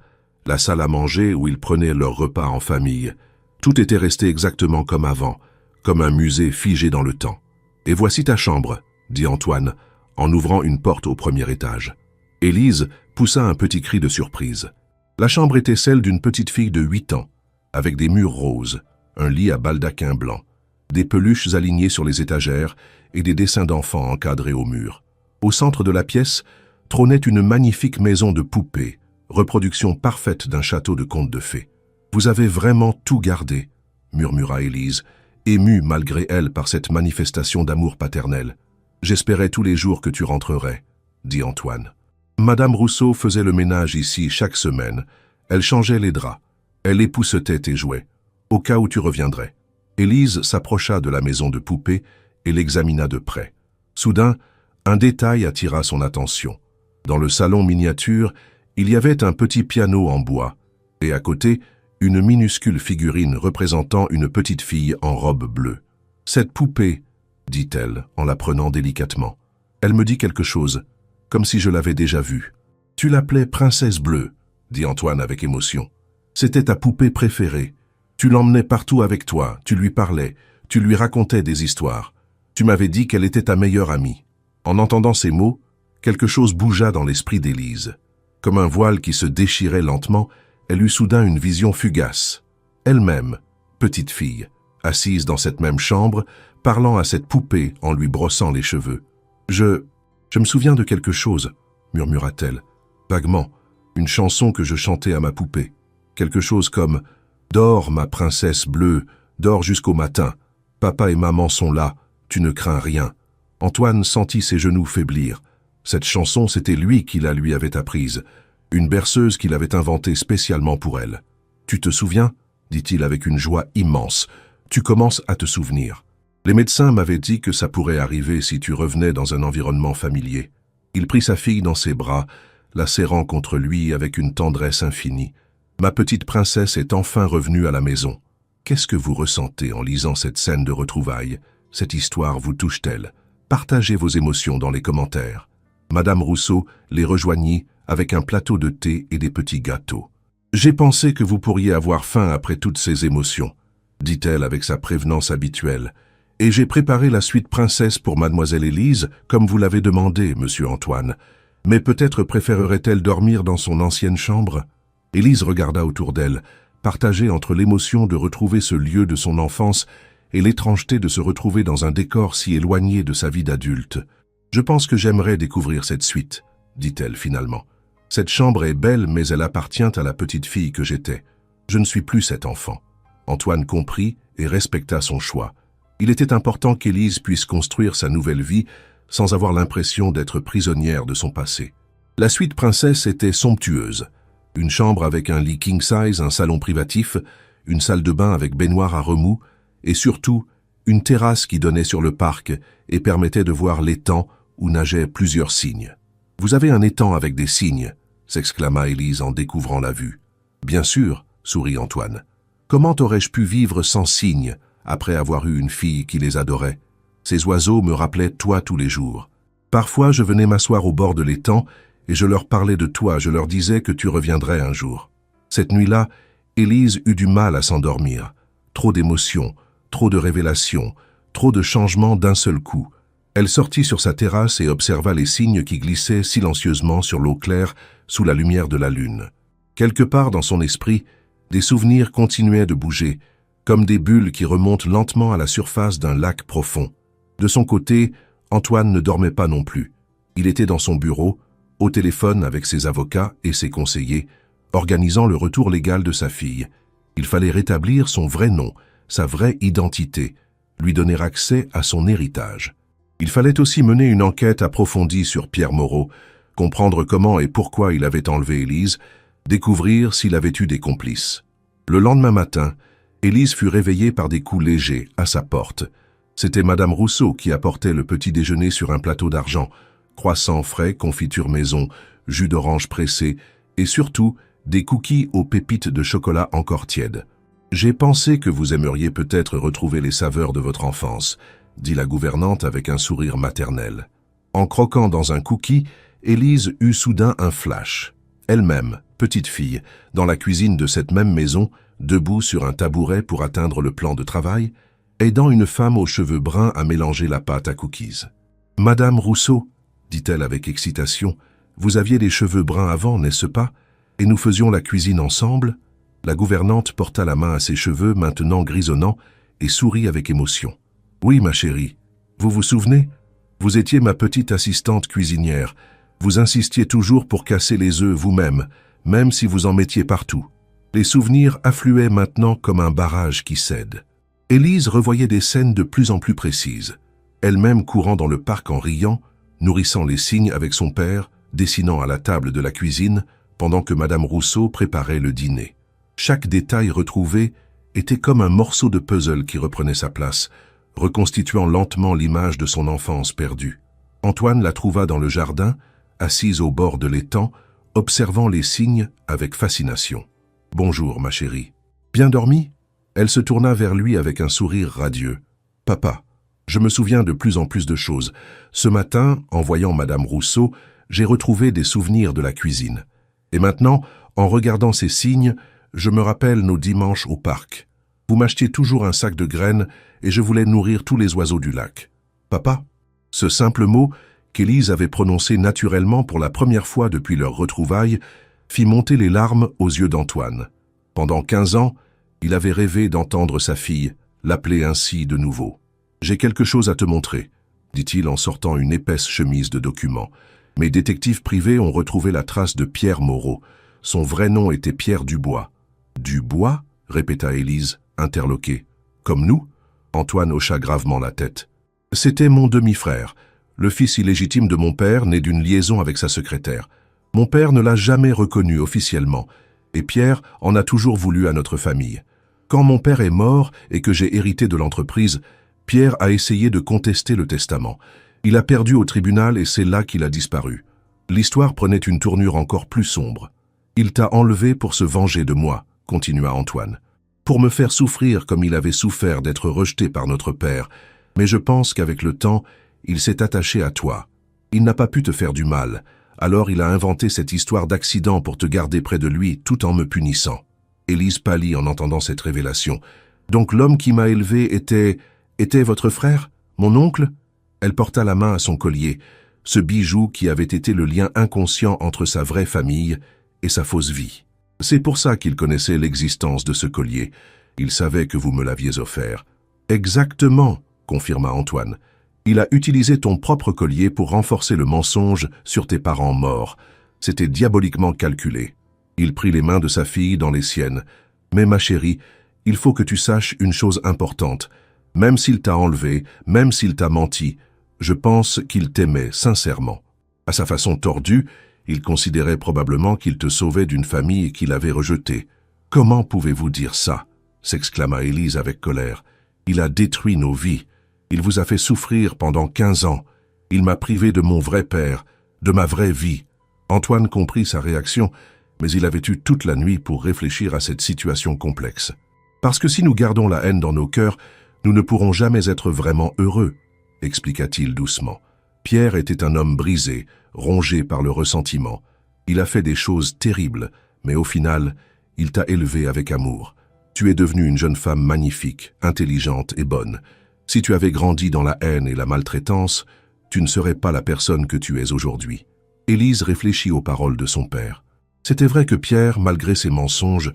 Speaker 1: la salle à manger où ils prenaient leur repas en famille. Tout était resté exactement comme avant, comme un musée figé dans le temps. « Et voici ta chambre », dit Antoine, en ouvrant une porte au premier étage. Élise poussa un petit cri de surprise. La chambre était celle d'une petite fille de 8 ans, avec des murs roses, un lit à baldaquin blanc, des peluches alignées sur les étagères et des dessins d'enfants encadrés au mur. Au centre de la pièce trônait une magnifique maison de poupées, reproduction parfaite d'un château de conte de fées. « Vous avez vraiment tout gardé », murmura Élise, émue malgré elle par cette manifestation d'amour paternel. « J'espérais tous les jours que tu rentrerais », dit Antoine. Madame Rousseau faisait le ménage ici chaque semaine. Elle changeait les draps. Elle époussetait tes jouets, au cas où tu reviendrais. Élise s'approcha de la maison de poupées et l'examina de près. Soudain, un détail attira son attention. Dans le salon miniature, il y avait un petit piano en bois, et à côté, une minuscule figurine représentant une petite fille en robe bleue. « Cette poupée, » dit-elle en la prenant délicatement. « Elle me dit quelque chose, comme si je l'avais déjà vue. »« Tu l'appelais Princesse Bleue, » dit Antoine avec émotion. « C'était ta poupée préférée. Tu l'emmenais partout avec toi, tu lui parlais, tu lui racontais des histoires. Tu m'avais dit qu'elle était ta meilleure amie. » En entendant ces mots, quelque chose bougea dans l'esprit d'Élise. Comme un voile qui se déchirait lentement, elle eut soudain une vision fugace. Elle-même, petite fille, assise dans cette même chambre, parlant à cette poupée en lui brossant les cheveux. « Je me souviens de quelque chose, » murmura-t-elle. Vaguement, une chanson que je chantais à ma poupée. Quelque chose comme « Dors, ma princesse bleue, dors jusqu'au matin. Papa et maman sont là, tu ne crains rien. » Antoine sentit ses genoux faiblir. Cette chanson, c'était lui qui la lui avait apprise, une berceuse qu'il avait inventée spécialement pour elle. « Tu te souviens ?» dit-il avec une joie immense. « Tu commences à te souvenir. Les médecins m'avaient dit que ça pourrait arriver si tu revenais dans un environnement familier. » Il prit sa fille dans ses bras, la serrant contre lui avec une tendresse infinie. « Ma petite princesse est enfin revenue à la maison. Qu'est-ce que vous ressentez en lisant cette scène de retrouvailles? Cette histoire vous touche-t-elle? Partagez vos émotions dans les commentaires. » Madame Rousseau les rejoignit avec un plateau de thé et des petits gâteaux. « J'ai pensé que vous pourriez avoir faim après toutes ces émotions, » dit-elle avec sa prévenance habituelle. « Et j'ai préparé la suite princesse pour mademoiselle Élise, comme vous l'avez demandé, monsieur Antoine. Mais peut-être préférerait-elle dormir dans son ancienne chambre ?» Élise regarda autour d'elle, partagée entre l'émotion de retrouver ce lieu de son enfance et l'étrangeté de se retrouver dans un décor si éloigné de sa vie d'adulte. « Je pense que j'aimerais découvrir cette suite, » dit-elle finalement. « Cette chambre est belle, mais elle appartient à la petite fille que j'étais. Je ne suis plus cet enfant. » Antoine comprit et respecta son choix. Il était important qu'Élise puisse construire sa nouvelle vie sans avoir l'impression d'être prisonnière de son passé. La suite princesse était somptueuse. Une chambre avec un lit king size, un salon privatif, une salle de bain avec baignoire à remous, et surtout, une terrasse qui donnait sur le parc et permettait de voir l'étang où nageaient plusieurs cygnes. « Vous avez un étang avec des cygnes » s'exclama Élise en découvrant la vue. « Bien sûr » sourit Antoine. « Comment aurais-je pu vivre sans cygnes après avoir eu une fille qui les adorait? Ces oiseaux me rappelaient toi tous les jours. Parfois, je venais m'asseoir au bord de l'étang et je leur parlais de toi, je leur disais que tu reviendrais un jour. » Cette nuit-là, Élise eut du mal à s'endormir. Trop d'émotions, trop de révélations, trop de changements d'un seul coup. Elle sortit sur sa terrasse et observa les cygnes qui glissaient silencieusement sur l'eau claire sous la lumière de la lune. Quelque part dans son esprit, des souvenirs continuaient de bouger, comme des bulles qui remontent lentement à la surface d'un lac profond. De son côté, Antoine ne dormait pas non plus. Il était dans son bureau, au téléphone avec ses avocats et ses conseillers, organisant le retour légal de sa fille. Il fallait rétablir son vrai nom, sa vraie identité, lui donner accès à son héritage. Il fallait aussi mener une enquête approfondie sur Pierre Moreau, comprendre comment et pourquoi il avait enlevé Élise, découvrir s'il avait eu des complices. Le lendemain matin, Élise fut réveillée par des coups légers à sa porte. C'était Madame Rousseau qui apportait le petit déjeuner sur un plateau d'argent, croissants frais, confiture maison, jus d'orange pressé et surtout des cookies aux pépites de chocolat encore tièdes. « J'ai pensé que vous aimeriez peut-être retrouver les saveurs de votre enfance », dit la gouvernante avec un sourire maternel. En croquant dans un cookie, Élise eut soudain un flash. Elle-même, petite fille, dans la cuisine de cette même maison, debout sur un tabouret pour atteindre le plan de travail, aidant une femme aux cheveux bruns à mélanger la pâte à cookies. « Madame Rousseau, » dit-elle avec excitation, « vous aviez les cheveux bruns avant, n'est-ce pas? Et nous faisions la cuisine ensemble ?» La gouvernante porta la main à ses cheveux maintenant grisonnants et sourit avec émotion. « Oui, ma chérie. Vous vous souvenez? Vous étiez ma petite assistante cuisinière. Vous insistiez toujours pour casser les œufs vous-même, même si vous en mettiez partout. Les souvenirs affluaient maintenant comme un barrage qui cède. » Élise revoyait des scènes de plus en plus précises. Elle-même courant dans le parc en riant, nourrissant les cygnes avec son père, dessinant à la table de la cuisine, pendant que Madame Rousseau préparait le dîner. Chaque détail retrouvé était comme un morceau de puzzle qui reprenait sa place, reconstituant lentement l'image de son enfance perdue. Antoine la trouva dans le jardin, assise au bord de l'étang, observant les cygnes avec fascination. « Bonjour, ma chérie. Bien dormi ?» Elle se tourna vers lui avec un sourire radieux. « Papa, je me souviens de plus en plus de choses. Ce matin, en voyant Madame Rousseau, j'ai retrouvé des souvenirs de la cuisine. Et maintenant, en regardant ces cygnes, je me rappelle nos dimanches au parc. Vous m'achetiez toujours un sac de graines et je voulais nourrir tous les oiseaux du lac. Papa ?» Ce simple mot, qu'Élise avait prononcé naturellement pour la première fois depuis leur retrouvaille, fit monter les larmes aux yeux d'Antoine. Pendant 15 ans, il avait rêvé d'entendre sa fille l'appeler ainsi de nouveau. « J'ai quelque chose à te montrer », dit-il en sortant une épaisse chemise de documents. Mes détectives privés ont retrouvé la trace de Pierre Moreau. Son vrai nom était Pierre Dubois. « Dubois ?» répéta Élise, interloquée. « Comme nous ?» Antoine hocha gravement la tête. « C'était mon demi-frère, le fils illégitime de mon père, né d'une liaison avec sa secrétaire. Mon père ne l'a jamais reconnu officiellement, et Pierre en a toujours voulu à notre famille. Quand mon père est mort et que j'ai hérité de l'entreprise, Pierre a essayé de contester le testament. Il a perdu au tribunal et c'est là qu'il a disparu. L'histoire prenait une tournure encore plus sombre. Il t'a enlevé pour se venger de moi, continua Antoine, pour me faire souffrir comme il avait souffert d'être rejeté par notre père. Mais je pense qu'avec le temps, il s'est attaché à toi. Il n'a pas pu te faire du mal, alors il a inventé cette histoire d'accident pour te garder près de lui tout en me punissant. » Élise pâlit en entendant cette révélation. « Donc l'homme qui m'a élevé était votre frère, mon oncle ?» Elle porta la main à son collier, ce bijou qui avait été le lien inconscient entre sa vraie famille et sa fausse vie. « C'est pour ça qu'il connaissait l'existence de ce collier. Il savait que vous me l'aviez offert. »« Exactement, » confirma Antoine. « Il a utilisé ton propre collier pour renforcer le mensonge sur tes parents morts. C'était diaboliquement calculé. » Il prit les mains de sa fille dans les siennes. « Mais ma chérie, il faut que tu saches une chose importante. Même s'il t'a enlevé, même s'il t'a menti, Je pense qu'il t'aimait sincèrement. À sa façon tordue, il considérait probablement qu'il te sauvait d'une famille qu'il avait rejetée. « Comment pouvez-vous dire ça ?» s'exclama Élise avec colère. « Il a détruit nos vies. Il vous a fait souffrir pendant 15 ans. Il m'a privé de mon vrai père, de ma vraie vie. » Antoine comprit sa réaction, mais il avait eu toute la nuit pour réfléchir à cette situation complexe. Parce que si nous gardons la haine dans nos cœurs, nous ne pourrons jamais être vraiment heureux, expliqua-t-il doucement. Pierre était un homme brisé, rongé par le ressentiment. Il a fait des choses terribles, mais au final, il t'a élevé avec amour. Tu es devenue une jeune femme magnifique, intelligente et bonne. Si tu avais grandi dans la haine et la maltraitance, tu ne serais pas la personne que tu es aujourd'hui. Élise réfléchit aux paroles de son père. C'était vrai que Pierre, malgré ses mensonges,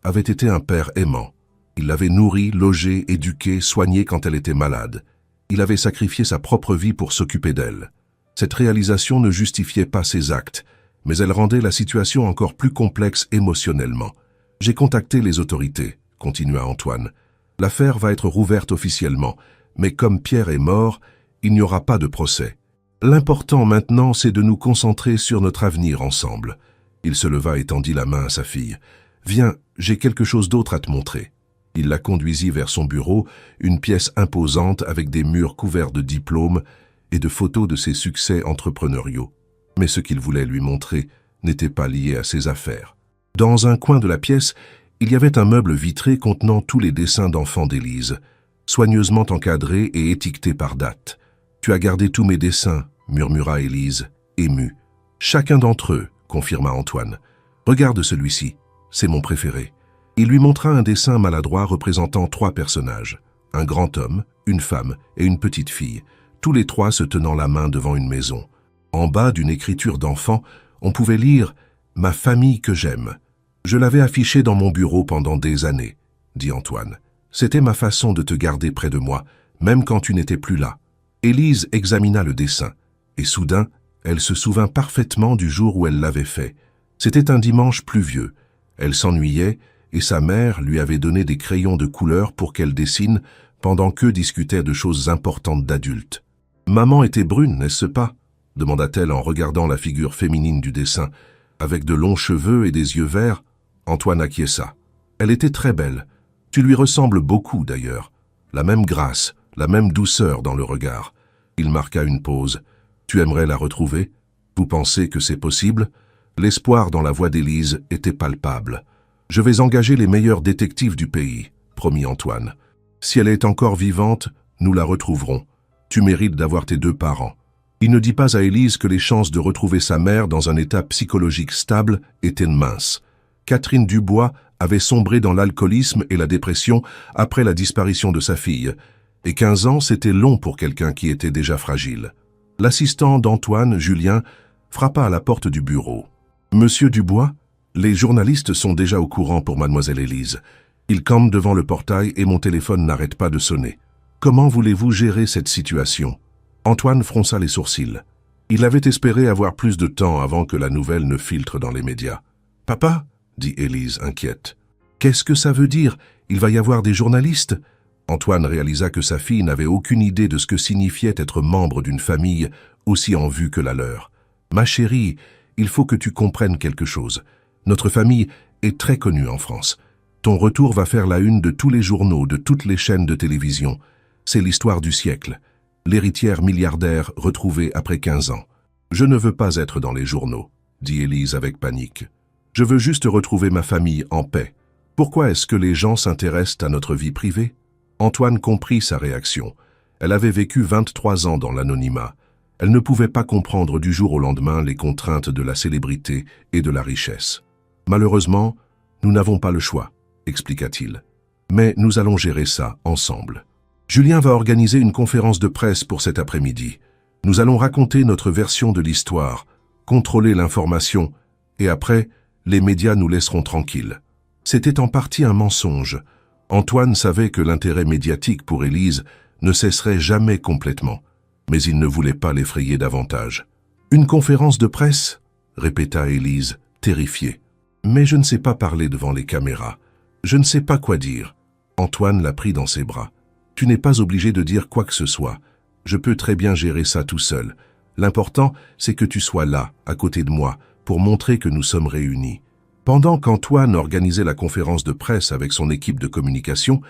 Speaker 1: avait été un père aimant. Il l'avait nourrie, logée, éduquée, soignée quand elle était malade. Il avait sacrifié sa propre vie pour s'occuper d'elle. Cette réalisation ne justifiait pas ses actes, mais elle rendait la situation encore plus complexe émotionnellement. « J'ai contacté les autorités », continua Antoine. « L'affaire va être rouverte officiellement, mais comme Pierre est mort, il n'y aura pas de procès. L'important maintenant, c'est de nous concentrer sur notre avenir ensemble. » Il se leva et tendit la main à sa fille. « Viens, j'ai quelque chose d'autre à te montrer. » Il la conduisit vers son bureau, une pièce imposante avec des murs couverts de diplômes et de photos de ses succès entrepreneuriaux. Mais ce qu'il voulait lui montrer n'était pas lié à ses affaires. Dans un coin de la pièce, il y avait un meuble vitré contenant tous les dessins d'enfants d'Élise, soigneusement encadrés et étiquetés par date. « Tu as gardé tous mes dessins », murmura Élise, émue. « Chacun d'entre eux », confirma Antoine. « Regarde celui-ci, c'est mon préféré. » Il lui montra un dessin maladroit représentant 3 personnages, un grand homme, une femme et une petite fille, tous les 3 se tenant la main devant une maison. En bas d'une écriture d'enfant, on pouvait lire « Ma famille que j'aime ». Je l'avais affiché dans mon bureau pendant des années, dit Antoine. C'était ma façon de te garder près de moi, même quand tu n'étais plus là. Élise examina le dessin, et soudain, elle se souvint parfaitement du jour où elle l'avait fait. C'était un dimanche pluvieux. Elle s'ennuyait, et sa mère lui avait donné des crayons de couleur pour qu'elle dessine pendant qu'eux discutaient de choses importantes d'adultes. « Maman était brune, n'est-ce pas ?» demanda-t-elle en regardant la figure féminine du dessin. Avec de longs cheveux et des yeux verts, Antoine acquiesça. Elle était très belle. Tu lui ressembles beaucoup d'ailleurs. La même grâce, la même douceur dans le regard. Il marqua une pause. Tu aimerais la retrouver? Vous pensez que c'est possible? L'espoir dans la voix d'Élise était palpable. « Je vais engager les meilleurs détectives du pays, » promit Antoine. « Si elle est encore vivante, nous la retrouverons. Tu mérites d'avoir tes 2 parents. » Il ne dit pas à Élise que les chances de retrouver sa mère dans un état psychologique stable étaient minces. Catherine Dubois avait sombré dans l'alcoolisme et la dépression après la disparition de sa fille, et 15 ans, c'était long pour quelqu'un qui était déjà fragile. L'assistant d'Antoine, Julien, frappa à la porte du bureau. « Monsieur Dubois ? Les journalistes sont déjà au courant pour mademoiselle Élise. Ils campent devant le portail et mon téléphone n'arrête pas de sonner. Comment voulez-vous gérer cette situation ?» Antoine fronça les sourcils. Il avait espéré avoir plus de temps avant que la nouvelle ne filtre dans les médias. « Papa ?» dit Élise, inquiète. « Qu'est-ce que ça veut dire? Il va y avoir des journalistes ?» Antoine réalisa que sa fille n'avait aucune idée de ce que signifiait être membre d'une famille aussi en vue que la leur. « Ma chérie, il faut que tu comprennes quelque chose. Notre famille est très connue en France. Ton retour va faire la une de tous les journaux, de toutes les chaînes de télévision. C'est l'histoire du siècle. L'héritière milliardaire retrouvée après 15 ans. Je ne veux pas être dans les journaux, dit Élise avec panique. Je veux juste retrouver ma famille en paix. Pourquoi est-ce que les gens s'intéressent à notre vie privée? Antoine comprit sa réaction. Elle avait vécu 23 ans dans l'anonymat. Elle ne pouvait pas comprendre du jour au lendemain les contraintes de la célébrité et de la richesse. Malheureusement, nous n'avons pas le choix, expliqua-t-il. Mais nous allons gérer ça ensemble. Julien va organiser une conférence de presse pour cet après-midi. Nous allons raconter notre version de l'histoire, contrôler l'information, et après, les médias nous laisseront tranquilles. C'était en partie un mensonge. Antoine savait que l'intérêt médiatique pour Élise ne cesserait jamais complètement, mais il ne voulait pas l'effrayer davantage. « Une conférence de presse ?» répéta Élise, terrifiée. « Mais je ne sais pas parler devant les caméras. Je ne sais pas quoi dire. » Antoine la prit dans ses bras. « Tu n'es pas obligé de dire quoi que ce soit. Je peux très bien gérer ça tout seul. L'important, c'est que tu sois là, à côté de moi, pour montrer que nous sommes réunis. » Pendant qu'Antoine organisait la conférence de presse avec son équipe de communication,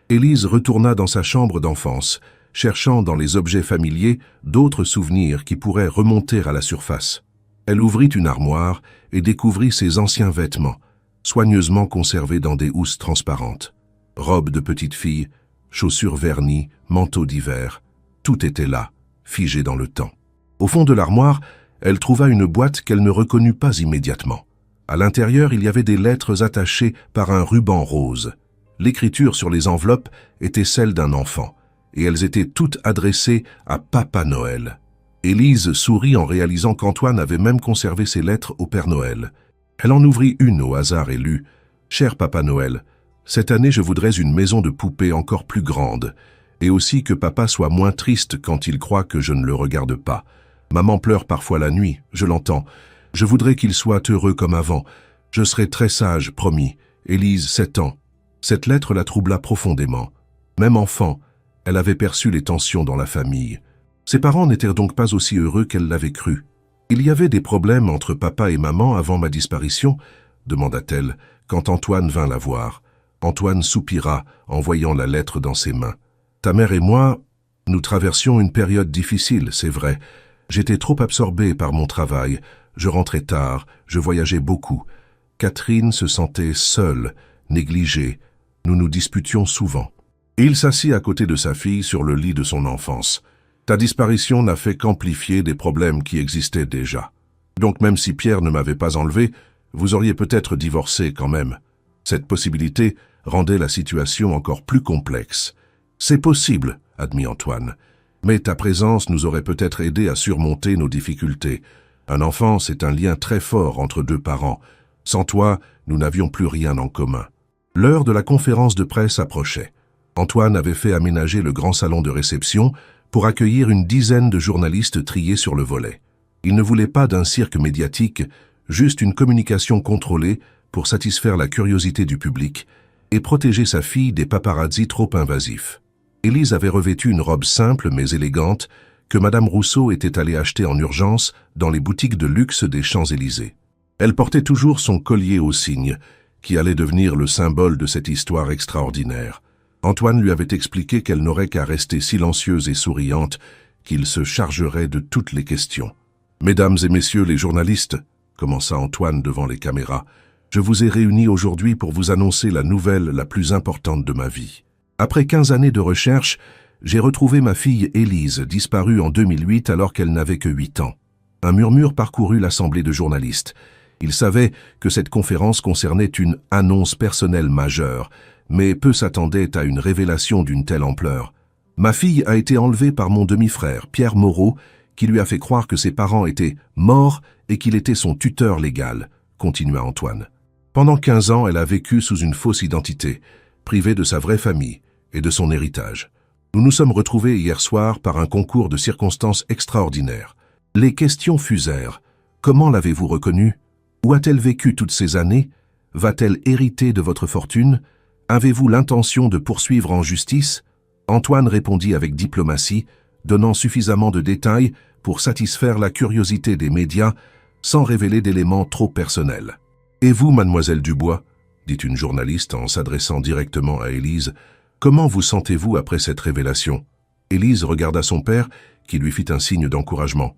Speaker 1: Élise retourna dans sa chambre d'enfance, cherchant dans les objets familiers d'autres souvenirs qui pourraient remonter à la surface. Elle ouvrit une armoire et découvrit ses anciens vêtements, soigneusement conservés dans des housses transparentes. Robes de petite fille, chaussures vernies, manteaux d'hiver, tout était là, figé dans le temps. Au fond de l'armoire, elle trouva une boîte qu'elle ne reconnut pas immédiatement. À l'intérieur, il y avait des lettres attachées par un ruban rose. L'écriture sur les enveloppes était celle d'un enfant, et elles étaient toutes adressées à Papa Noël. Élise sourit en réalisant qu'Antoine avait même conservé ses lettres au Père Noël. Elle en ouvrit une au hasard et lut « Cher Papa Noël, cette année je voudrais une maison de poupée encore plus grande, et aussi que papa soit moins triste quand il croit que je ne le regarde pas. Maman pleure parfois la nuit, je l'entends. Je voudrais qu'il soit heureux comme avant. Je serai très sage, promis. Élise, 7 ans. » Cette lettre la troubla profondément. Même enfant, elle avait perçu les tensions dans la famille. Ses parents n'étaient donc pas aussi heureux qu'elle l'avait cru. « Il y avait des problèmes entre papa et maman avant ma disparition ?» demanda-t-elle quand Antoine vint la voir. Antoine soupira en voyant la lettre dans ses mains. « Ta mère et moi, nous traversions une période difficile, c'est vrai. J'étais trop absorbé par mon travail. Je rentrais tard, je voyageais beaucoup. Catherine se sentait seule, négligée. Nous nous disputions souvent. » Il s'assit à côté de sa fille sur le lit de son enfance. « Ta disparition n'a fait qu'amplifier des problèmes qui existaient déjà. Donc même si Pierre ne m'avait pas enlevé, vous auriez peut-être divorcé quand même. » Cette possibilité rendait la situation encore plus complexe. « C'est possible, » admit Antoine. « Mais ta présence nous aurait peut-être aidé à surmonter nos difficultés. Un enfant, c'est un lien très fort entre deux parents. Sans toi, nous n'avions plus rien en commun. » L'heure de la conférence de presse approchait. Antoine avait fait aménager le grand salon de réception pour accueillir une dizaine de journalistes triés sur le volet. Il ne voulait pas d'un cirque médiatique, juste une communication contrôlée pour satisfaire la curiosité du public et protéger sa fille des paparazzis trop invasifs. Élise avait revêtu une robe simple mais élégante que Madame Rousseau était allée acheter en urgence dans les boutiques de luxe des Champs-Élysées. Elle portait toujours son collier au cygne, qui allait devenir le symbole de cette histoire extraordinaire. Antoine lui avait expliqué qu'elle n'aurait qu'à rester silencieuse et souriante, qu'il se chargerait de toutes les questions. « Mesdames et messieurs les journalistes, » commença Antoine devant les caméras, « je vous ai réunis aujourd'hui pour vous annoncer la nouvelle la plus importante de ma vie. Après 15 années de recherche, j'ai retrouvé ma fille Élise, disparue en 2008 alors qu'elle n'avait que 8 ans. » Un murmure parcourut l'assemblée de journalistes. Ils savaient que cette conférence concernait une annonce personnelle majeure, mais peu s'attendaient à une révélation d'une telle ampleur. « Ma fille a été enlevée par mon demi-frère, Pierre Moreau, qui lui a fait croire que ses parents étaient morts et qu'il était son tuteur légal, » continua Antoine. « Pendant 15 ans, elle a vécu sous une fausse identité, privée de sa vraie famille et de son héritage. Nous nous sommes retrouvés hier soir par un concours de circonstances extraordinaires. Les questions fusèrent. Comment l'avez-vous reconnue? Où a-t-elle vécu toutes ces années? Va-t-elle hériter de votre fortune? Avez-vous l'intention de poursuivre en justice? » Antoine répondit avec diplomatie, donnant suffisamment de détails pour satisfaire la curiosité des médias sans révéler d'éléments trop personnels. « Et vous, mademoiselle Dubois ?» dit une journaliste en s'adressant directement à Élise. « Comment vous sentez-vous après cette révélation ?» Élise regarda son père, qui lui fit un signe d'encouragement.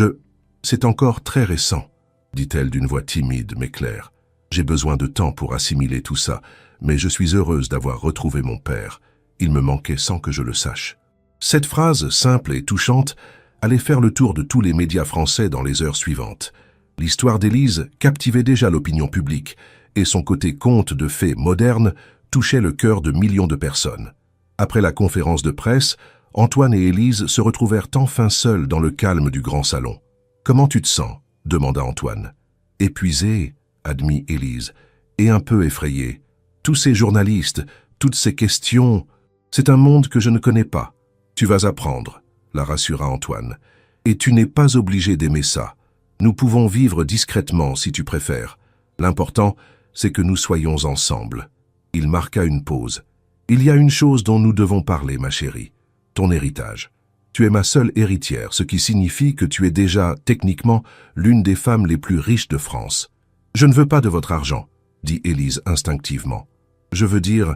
Speaker 1: « C'est encore très récent, » dit-elle d'une voix timide mais claire. « J'ai besoin de temps pour assimiler tout ça, mais je suis heureuse d'avoir retrouvé mon père. Il me manquait sans que je le sache. » Cette phrase, simple et touchante, allait faire le tour de tous les médias français dans les heures suivantes. L'histoire d'Élise captivait déjà l'opinion publique, et son côté conte de fées modernes touchait le cœur de millions de personnes. Après la conférence de presse, Antoine et Élise se retrouvèrent enfin seuls dans le calme du grand salon. « Comment tu te sens ?» demanda Antoine. « Épuisé, » admit Élise, « et un peu effrayé. Tous ces journalistes, toutes ces questions, c'est un monde que je ne connais pas. Tu vas apprendre, » la rassura Antoine. « Et tu n'es pas obligé d'aimer ça. Nous pouvons vivre discrètement si tu préfères. L'important, c'est que nous soyons ensemble. » Il marqua une pause. « Il y a une chose dont nous devons parler, ma chérie. Ton héritage. Tu es ma seule héritière, ce qui signifie que tu es déjà, techniquement, l'une des femmes les plus riches de France. Je ne veux pas de votre argent, dit Élise instinctivement. Je veux dire,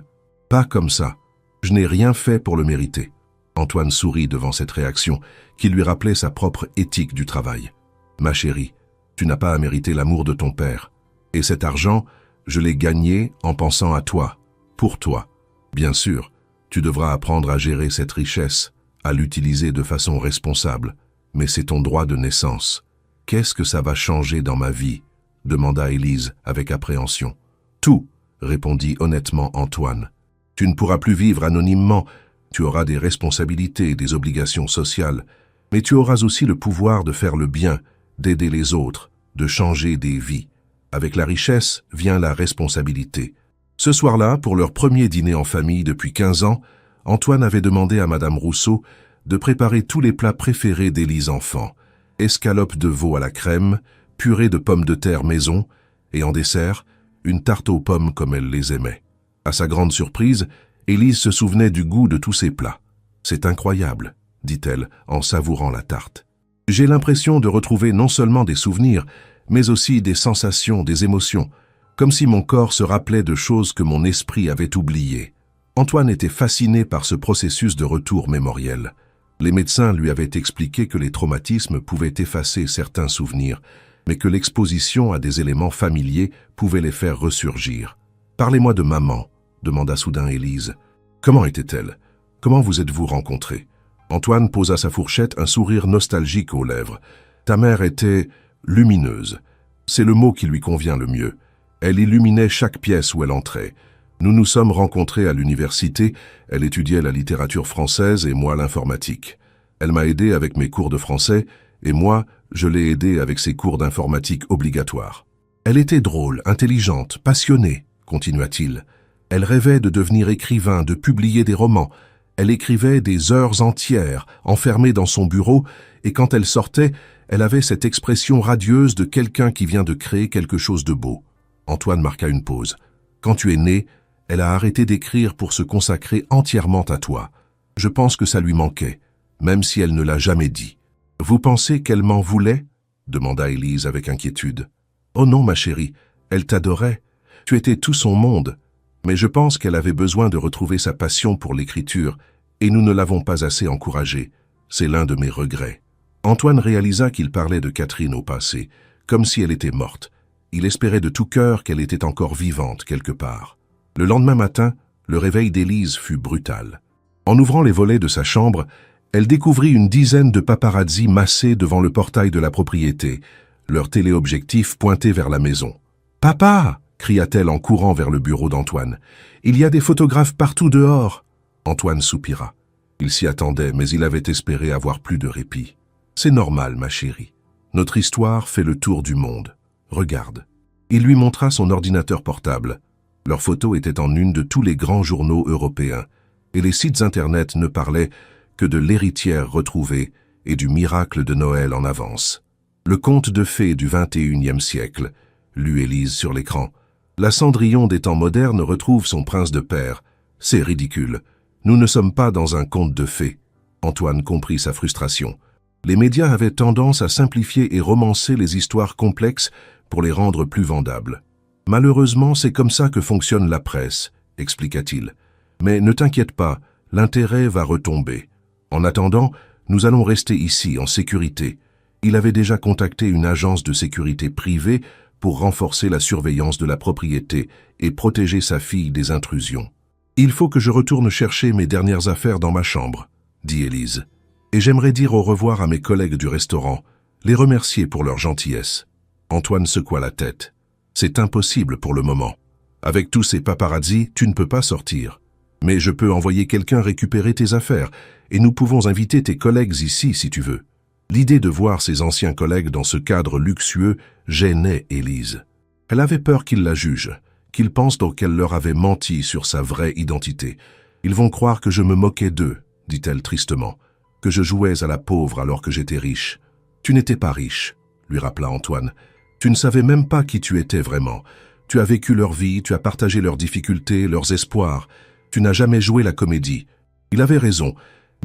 Speaker 1: pas comme ça. Je n'ai rien fait pour le mériter. Antoine sourit devant cette réaction qui lui rappelait sa propre éthique du travail. Ma chérie, tu n'as pas à mériter l'amour de ton père. Et cet argent, je l'ai gagné en pensant à toi, pour toi. Bien sûr, tu devras apprendre à gérer cette richesse, à l'utiliser de façon responsable, mais c'est ton droit de naissance. Qu'est-ce que ça va changer dans ma vie? Demanda Élise avec appréhension. Tout, répondit honnêtement Antoine. Tu ne pourras plus vivre anonymement, tu auras des responsabilités et des obligations sociales, mais tu auras aussi le pouvoir de faire le bien, d'aider les autres, de changer des vies. Avec la richesse vient la responsabilité. Ce soir-là, pour leur premier dîner en famille depuis 15 ans, Antoine avait demandé à Madame Rousseau de préparer tous les plats préférés d'Élise enfant, escalope de veau à la crème, purée de pommes de terre maison, et en dessert, une tarte aux pommes comme elle les aimait. À sa grande surprise, Élise se souvenait du goût de tous ces plats. « C'est incroyable », dit-elle en savourant la tarte. « J'ai l'impression de retrouver non seulement des souvenirs, mais aussi des sensations, des émotions, comme si mon corps se rappelait de choses que mon esprit avait oubliées. » Antoine était fasciné par ce processus de retour mémoriel. Les médecins lui avaient expliqué que les traumatismes pouvaient effacer certains souvenirs, mais que l'exposition à des éléments familiers pouvait les faire ressurgir. « Parlez-moi de maman », demanda soudain Élise. « Comment était-elle? Comment vous êtes-vous rencontrés ?» Antoine posa sa fourchette, un sourire nostalgique aux lèvres. « Ta mère était lumineuse. C'est le mot qui lui convient le mieux. Elle illuminait chaque pièce où elle entrait. Nous nous sommes rencontrés à l'université, elle étudiait la littérature française et moi l'informatique. Elle m'a aidé avec mes cours de français et moi, je l'ai aidé avec ses cours d'informatique obligatoires. Elle était drôle, intelligente, passionnée, continua-t-il. Elle rêvait de devenir écrivain, de publier des romans. Elle écrivait des heures entières, enfermée dans son bureau, et quand elle sortait, elle avait cette expression radieuse de quelqu'un qui vient de créer quelque chose de beau. Antoine marqua une pause. Quand tu es né, elle a arrêté d'écrire pour se consacrer entièrement à toi. Je pense que ça lui manquait, même si elle ne l'a jamais dit. « Vous pensez qu'elle m'en voulait ?» demanda Élise avec inquiétude. « Oh non, ma chérie, elle t'adorait. Tu étais tout son monde. Mais je pense qu'elle avait besoin de retrouver sa passion pour l'écriture, et nous ne l'avons pas assez encouragée. C'est l'un de mes regrets. » Antoine réalisa qu'il parlait de Catherine au passé, comme si elle était morte. Il espérait de tout cœur qu'elle était encore vivante quelque part. Le lendemain matin, le réveil d'Élise fut brutal. En ouvrant les volets de sa chambre, elle découvrit une dizaine de paparazzis massés devant le portail de la propriété, leur téléobjectif pointé vers la maison. « Papa !» cria-t-elle en courant vers le bureau d'Antoine. « Il y a des photographes partout dehors !» Antoine soupira. Il s'y attendait, mais il avait espéré avoir plus de répit. « C'est normal, ma chérie. Notre histoire fait le tour du monde. Regarde. » Il lui montra son ordinateur portable. Leurs photos étaient en une de tous les grands journaux européens, et les sites internet ne parlaient que de l'héritière retrouvée et du miracle de Noël en avance. Le conte de fées du XXIe siècle, lut Élise sur l'écran. La Cendrillon des temps modernes retrouve son prince de père. C'est ridicule. Nous ne sommes pas dans un conte de fées. Antoine comprit sa frustration. Les médias avaient tendance à simplifier et romancer les histoires complexes pour les rendre plus vendables. Malheureusement, c'est comme ça que fonctionne la presse, expliqua-t-il. Mais ne t'inquiète pas, l'intérêt va retomber. En attendant, nous allons rester ici, en sécurité. Il avait déjà contacté une agence de sécurité privée pour renforcer la surveillance de la propriété et protéger sa fille des intrusions. « Il faut que je retourne chercher mes dernières affaires dans ma chambre, » dit Élise. « Et j'aimerais dire au revoir à mes collègues du restaurant, les remercier pour leur gentillesse. » Antoine secoua la tête. C'est impossible pour le moment. Avec tous ces paparazzis, tu ne peux pas sortir. Mais je peux envoyer quelqu'un récupérer tes affaires, et nous pouvons inviter tes collègues ici si tu veux. L'idée de voir ses anciens collègues dans ce cadre luxueux gênait Élise. Elle avait peur qu'ils la jugent, qu'ils pensent donc qu'elle leur avait menti sur sa vraie identité. Ils vont croire que je me moquais d'eux, dit-elle tristement, que je jouais à la pauvre alors que j'étais riche. Tu n'étais pas riche, lui rappela Antoine. Tu ne savais même pas qui tu étais vraiment. Tu as vécu leur vie, tu as partagé leurs difficultés, leurs espoirs. Tu n'as jamais joué la comédie. Il avait raison,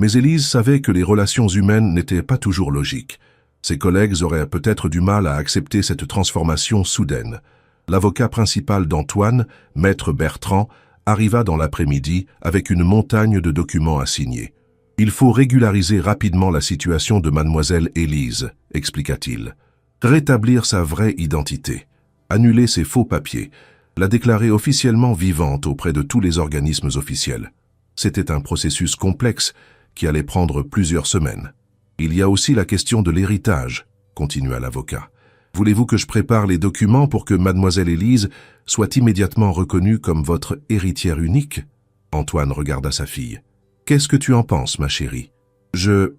Speaker 1: Mais Élise savait que les relations humaines n'étaient pas toujours logiques. Ses collègues auraient peut-être du mal à accepter cette transformation soudaine. L'avocat principal d'Antoine, maître Bertrand, arriva dans l'après-midi avec une montagne de documents à signer. « Il faut régulariser rapidement la situation de mademoiselle Élise », expliqua-t-il. « Rétablir sa vraie identité, annuler ses faux papiers, la déclarer officiellement vivante auprès de tous les organismes officiels. » C'était un processus complexe qui allait prendre plusieurs semaines. « Il y a aussi la question de l'héritage », continua l'avocat. « Voulez-vous que je prépare les documents pour que mademoiselle Élise soit immédiatement reconnue comme votre héritière unique ?» Antoine regarda sa fille. « Qu'est-ce que tu en penses, ma chérie ?»« Je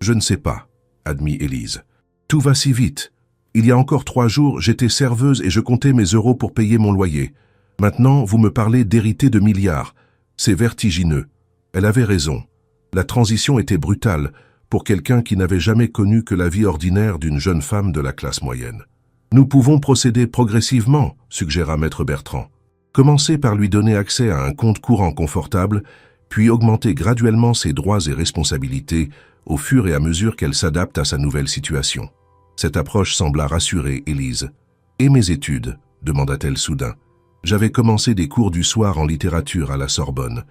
Speaker 1: ne sais pas, » admit Élise. « Tout va si vite. Il y a encore 3 jours, j'étais serveuse et je comptais mes euros pour payer mon loyer. Maintenant, vous me parlez d'hériter de milliards. C'est vertigineux. » Elle avait raison. La transition était brutale pour quelqu'un qui n'avait jamais connu que la vie ordinaire d'une jeune femme de la classe moyenne. « Nous pouvons procéder progressivement, » suggéra maître Bertrand. « Commencer par lui donner accès à un compte courant confortable, puis augmenter graduellement ses droits et responsabilités au fur et à mesure qu'elle s'adapte à sa nouvelle situation. » Cette approche sembla rassurer Élise. « Et mes études ?» demanda-t-elle soudain. « J'avais commencé des cours du soir en littérature à la Sorbonne.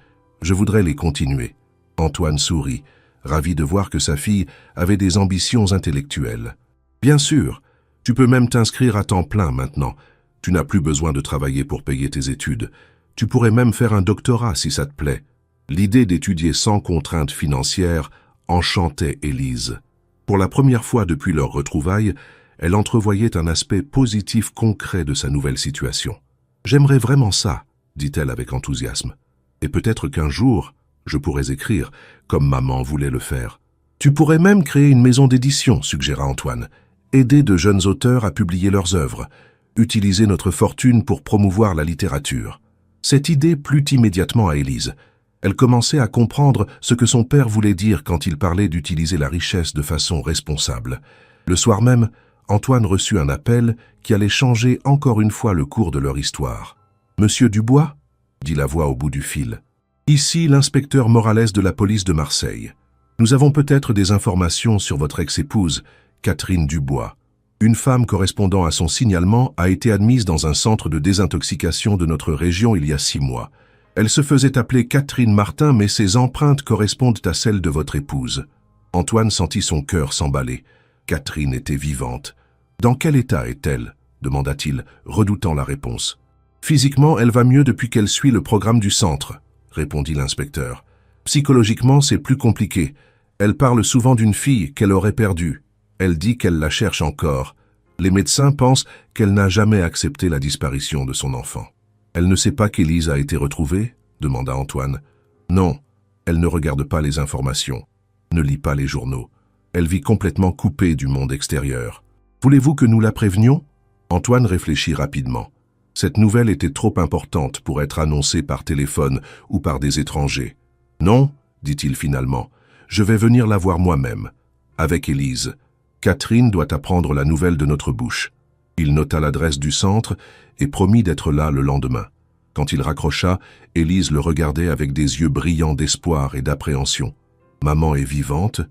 Speaker 1: Je voudrais les continuer. » Antoine sourit, ravi de voir que sa fille avait des ambitions intellectuelles. « Bien sûr, tu peux même t'inscrire à temps plein maintenant. Tu n'as plus besoin de travailler pour payer tes études. Tu pourrais même faire un doctorat si ça te plaît. » L'idée d'étudier sans contrainte financière enchantait Élise. Pour la première fois depuis leur retrouvaille, elle entrevoyait un aspect positif concret de sa nouvelle situation. « J'aimerais vraiment ça, » dit-elle avec enthousiasme. « Et peut-être qu'un jour, je pourrais écrire, comme maman voulait le faire. »« Tu pourrais même créer une maison d'édition, » suggéra Antoine. « Aider de jeunes auteurs à publier leurs œuvres. Utiliser notre fortune pour promouvoir la littérature. » Cette idée plut immédiatement à Élise. Elle commençait à comprendre ce que son père voulait dire quand il parlait d'utiliser la richesse de façon responsable. Le soir même, Antoine reçut un appel qui allait changer encore une fois le cours de leur histoire. « Monsieur Dubois ?» dit la voix au bout du fil. « Ici l'inspecteur Morales de la police de Marseille. Nous avons peut-être des informations sur votre ex-épouse, Catherine Dubois. Une femme correspondant à son signalement a été admise dans un centre de désintoxication de notre région il y a 6 mois. Elle se faisait appeler Catherine Martin, mais ses empreintes correspondent à celles de votre épouse. » Antoine sentit son cœur s'emballer. Catherine était vivante. « Dans quel état est-elle » demanda-t-il, redoutant la réponse. « Physiquement, elle va mieux depuis qu'elle suit le programme du centre, » répondit l'inspecteur. « Psychologiquement, c'est plus compliqué. Elle parle souvent d'une fille qu'elle aurait perdue. Elle dit qu'elle la cherche encore. Les médecins pensent qu'elle n'a jamais accepté la disparition de son enfant. » « Elle ne sait pas qu'Élise a été retrouvée » demanda Antoine. « Non, elle ne regarde pas les informations, ne lit pas les journaux. Elle vit complètement coupée du monde extérieur. Voulez-vous que nous la prévenions ?» Antoine réfléchit rapidement. Cette nouvelle était trop importante pour être annoncée par téléphone ou par des étrangers. « Non, » dit-il finalement, « je vais venir la voir moi-même, avec Élise. Catherine doit apprendre la nouvelle de notre bouche. » Il nota l'adresse du centre et promit d'être là le lendemain. Quand il raccrocha, Élise le regardait avec des yeux brillants d'espoir et d'appréhension. « Maman est vivante »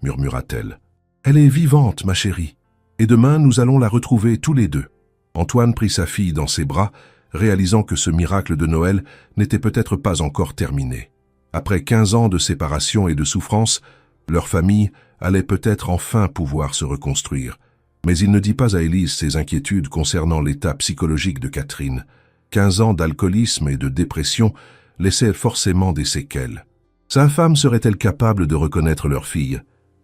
Speaker 1: murmura-t-elle. « Elle est vivante, ma chérie. Et demain, nous allons la retrouver tous les deux. » Antoine prit sa fille dans ses bras, réalisant que ce miracle de Noël n'était peut-être pas encore terminé. Après 15 ans de séparation et de souffrance, leur famille allait peut-être enfin pouvoir se reconstruire. Mais il ne dit pas à Élise ses inquiétudes concernant l'état psychologique de Catherine. 15 ans d'alcoolisme et de dépression laissaient forcément des séquelles. Sa femme serait-elle capable de reconnaître leur fille?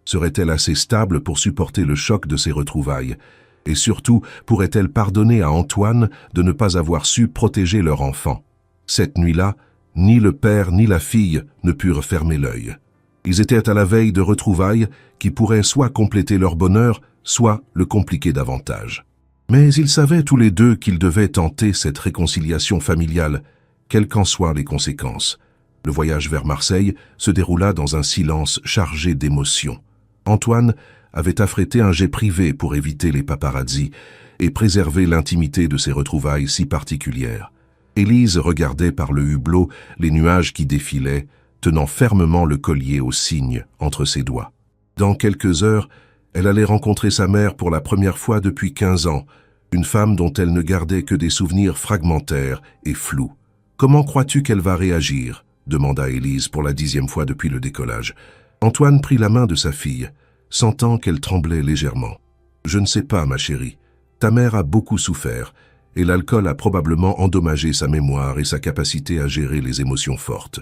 Speaker 1: Serait-elle assez stable pour supporter le choc de ces retrouvailles? Et surtout, pourrait-elle pardonner à Antoine de ne pas avoir su protéger leur enfant? Cette nuit-là, ni le père ni la fille ne purent fermer l'œil. Ils étaient à la veille de retrouvailles qui pourraient soit compléter leur bonheur, soit le compliquer davantage. Mais ils savaient tous les deux qu'ils devaient tenter cette réconciliation familiale, quelles qu'en soient les conséquences. Le voyage vers Marseille se déroula dans un silence chargé d'émotions. Antoine avait affrété un jet privé pour éviter les paparazzis et préserver l'intimité de ces retrouvailles si particulières. Élise regardait par le hublot les nuages qui défilaient, tenant fermement le collier au cygne entre ses doigts. Dans quelques heures, elle allait rencontrer sa mère pour la première fois depuis 15 ans, une femme dont elle ne gardait que des souvenirs fragmentaires et flous. « Comment crois-tu qu'elle va réagir ?» demanda Élise pour la 10e fois depuis le décollage. Antoine prit la main de sa fille, sentant qu'elle tremblait légèrement. « Je ne sais pas, ma chérie. Ta mère a beaucoup souffert, et l'alcool a probablement endommagé sa mémoire et sa capacité à gérer les émotions fortes.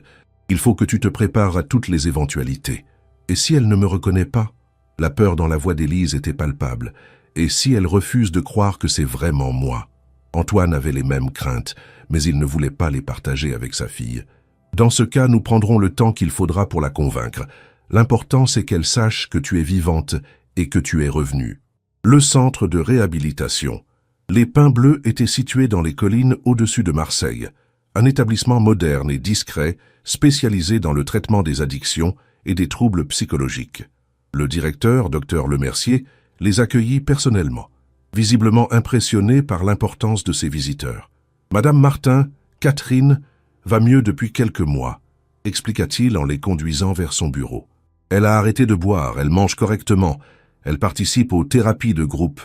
Speaker 1: Il faut que tu te prépares à toutes les éventualités. Et si elle ne me reconnaît pas ?» La peur dans la voix d'Élise était palpable. « Et si elle refuse de croire que c'est vraiment moi ?» Antoine avait les mêmes craintes, mais il ne voulait pas les partager avec sa fille. « Dans ce cas, nous prendrons le temps qu'il faudra pour la convaincre. L'important, c'est qu'elle sache que tu es vivante et que tu es revenue. » Le centre de réhabilitation. Les Pins Bleus étaient situés dans les collines au-dessus de Marseille, un établissement moderne et discret spécialisé dans le traitement des addictions et des troubles psychologiques. Le directeur, Dr Lemercier, les accueillit personnellement, visiblement impressionné par l'importance de ses visiteurs. « Madame Martin, Catherine, va mieux depuis quelques mois », expliqua-t-il en les conduisant vers son bureau. « Elle a arrêté de boire, elle mange correctement, elle participe aux thérapies de groupe,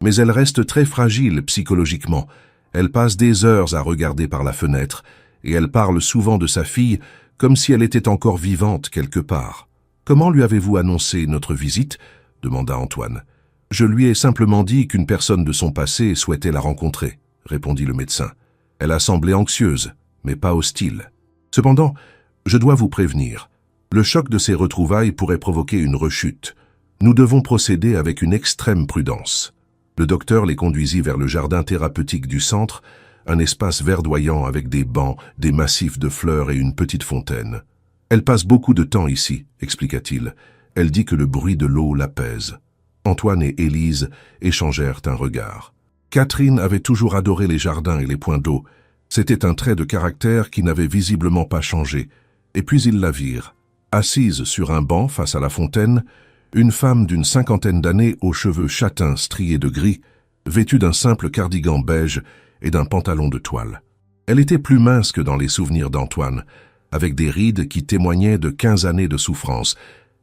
Speaker 1: mais elle reste très fragile psychologiquement. Elle passe des heures à regarder par la fenêtre et elle parle souvent de sa fille comme si elle était encore vivante quelque part. « Comment lui avez-vous annoncé notre visite ?» demanda Antoine. « Je lui ai simplement dit qu'une personne de son passé souhaitait la rencontrer, » répondit le médecin. Elle a semblé anxieuse, mais pas hostile. Cependant, je dois vous prévenir. Le choc de ces retrouvailles pourrait provoquer une rechute. Nous devons procéder avec une extrême prudence. Le docteur les conduisit vers le jardin thérapeutique du centre, un espace verdoyant avec des bancs, des massifs de fleurs et une petite fontaine. « Elle passe beaucoup de temps ici, » expliqua-t-il. « Elle dit que le bruit de l'eau l'apaise. » Antoine et Élise échangèrent un regard. Catherine avait toujours adoré les jardins et les points d'eau. C'était un trait de caractère qui n'avait visiblement pas changé. Et puis ils la virent. Assise sur un banc face à la fontaine, une femme d'une 50aine d'années aux cheveux châtains striés de gris, vêtue d'un simple cardigan beige et d'un pantalon de toile. Elle était plus mince que dans les souvenirs d'Antoine, avec des rides qui témoignaient de 15 années de souffrance,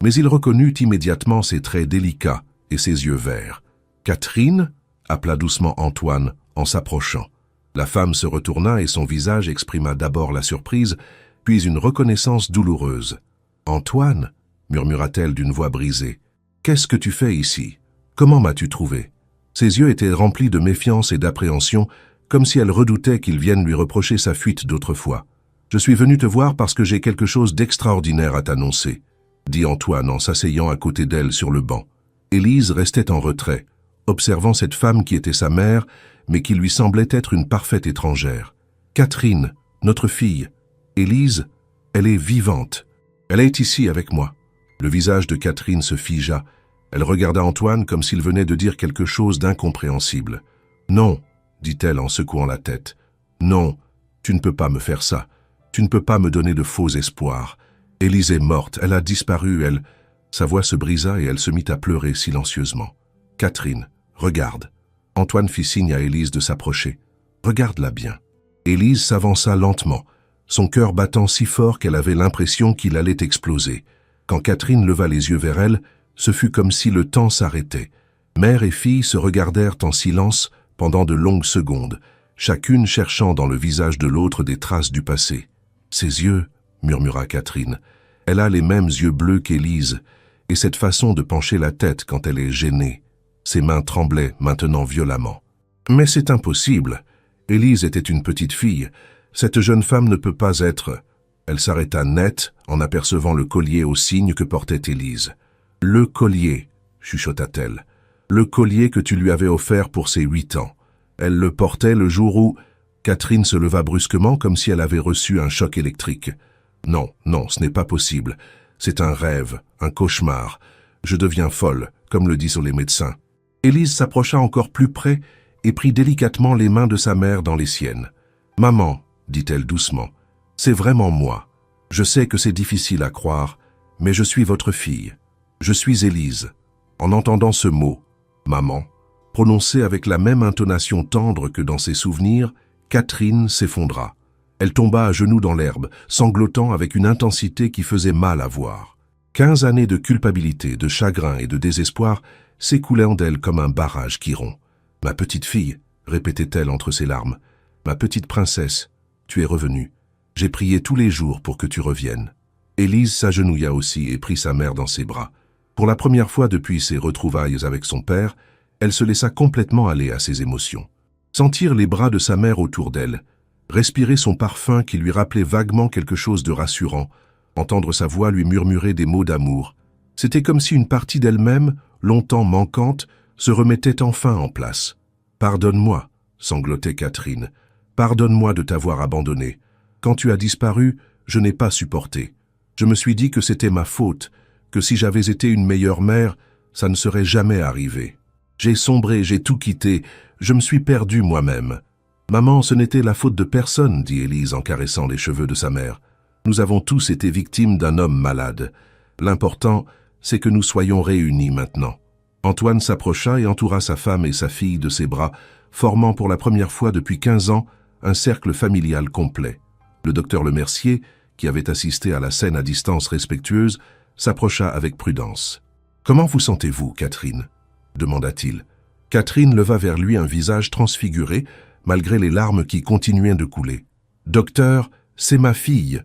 Speaker 1: mais il reconnut immédiatement ses traits délicats et ses yeux verts. « Catherine ?» appela doucement Antoine en s'approchant. La femme se retourna et son visage exprima d'abord la surprise, puis une reconnaissance douloureuse. « Antoine ?» murmura-t-elle d'une voix brisée. « Qu'est-ce que tu fais ici? Comment m'as-tu trouvé ?» Ses yeux étaient remplis de méfiance et d'appréhension, comme si elle redoutait qu'il vienne lui reprocher sa fuite d'autrefois. « Je suis venu te voir parce que j'ai quelque chose d'extraordinaire à t'annoncer, » dit Antoine en s'asseyant à côté d'elle sur le banc. Élise restait en retrait, observant cette femme qui était sa mère, mais qui lui semblait être une parfaite étrangère. « Catherine, notre fille. Élise, elle est vivante. Elle est ici avec moi. » Le visage de Catherine se figea. Elle regarda Antoine comme s'il venait de dire quelque chose d'incompréhensible. « Non, » dit-elle en secouant la tête. « Non, tu ne peux pas me faire ça. Tu ne peux pas me donner de faux espoirs. Élise est morte, elle a disparu, elle... » Sa voix se brisa et elle se mit à pleurer silencieusement. « Catherine, regarde. » Antoine fit signe à Élise de s'approcher. « Regarde-la bien. » Élise s'avança lentement, son cœur battant si fort qu'elle avait l'impression qu'il allait exploser. Quand Catherine leva les yeux vers elle, ce fut comme si le temps s'arrêtait. Mère et fille se regardèrent en silence pendant de longues secondes, chacune cherchant dans le visage de l'autre des traces du passé. « Ses yeux, » murmura Catherine. « Elle a les mêmes yeux bleus qu'Élise, et cette façon de pencher la tête quand elle est gênée. » Ses mains tremblaient maintenant violemment. « Mais c'est impossible. Élise était une petite fille. Cette jeune femme ne peut pas être... » Elle s'arrêta net en apercevant le collier au cygne que portait Élise. « Le collier, » chuchota-t-elle. « Le collier que tu lui avais offert pour ses 8 ans. Elle le portait le jour où... » Catherine se leva brusquement comme si elle avait reçu un choc électrique. « Non, non, ce n'est pas possible. C'est un rêve, un cauchemar. Je deviens folle, comme le disent les médecins. » Élise s'approcha encore plus près et prit délicatement les mains de sa mère dans les siennes. « Maman, » dit-elle doucement, « c'est vraiment moi. Je sais que c'est difficile à croire, mais je suis votre fille. Je suis Élise. » En entendant ce mot, « maman », prononcé avec la même intonation tendre que dans ses souvenirs, Catherine s'effondra. Elle tomba à genoux dans l'herbe, sanglotant avec une intensité qui faisait mal à voir. 15 années de culpabilité, de chagrin et de désespoir s'écoulaient d'elle comme un barrage qui rompt. « Ma petite fille », répétait-elle entre ses larmes, « ma petite princesse, tu es revenue. J'ai prié tous les jours pour que tu reviennes. » Élise s'agenouilla aussi et prit sa mère dans ses bras. Pour la première fois depuis ses retrouvailles avec son père, elle se laissa complètement aller à ses émotions. Sentir les bras de sa mère autour d'elle, respirer son parfum qui lui rappelait vaguement quelque chose de rassurant, entendre sa voix lui murmurer des mots d'amour. C'était comme si une partie d'elle-même, longtemps manquante, se remettait enfin en place. « Pardonne-moi », sanglotait Catherine. « Pardonne-moi de t'avoir abandonnée. Quand tu as disparu, je n'ai pas supporté. Je me suis dit que c'était ma faute, que si j'avais été une meilleure mère, ça ne serait jamais arrivé. J'ai sombré, j'ai tout quitté, je me suis perdue moi-même. » « Maman, ce n'était la faute de personne, » dit Élise en caressant les cheveux de sa mère. « Nous avons tous été victimes d'un homme malade. L'important, c'est que nous soyons réunis maintenant. » Antoine s'approcha et entoura sa femme et sa fille de ses bras, formant pour la première fois depuis 15 ans un cercle familial complet. Le docteur Lemercier, qui avait assisté à la scène à distance respectueuse, s'approcha avec prudence. « Comment vous sentez-vous, Catherine ?» demanda-t-il. Catherine leva vers lui un visage transfiguré, malgré les larmes qui continuaient de couler. « Docteur, c'est ma fille.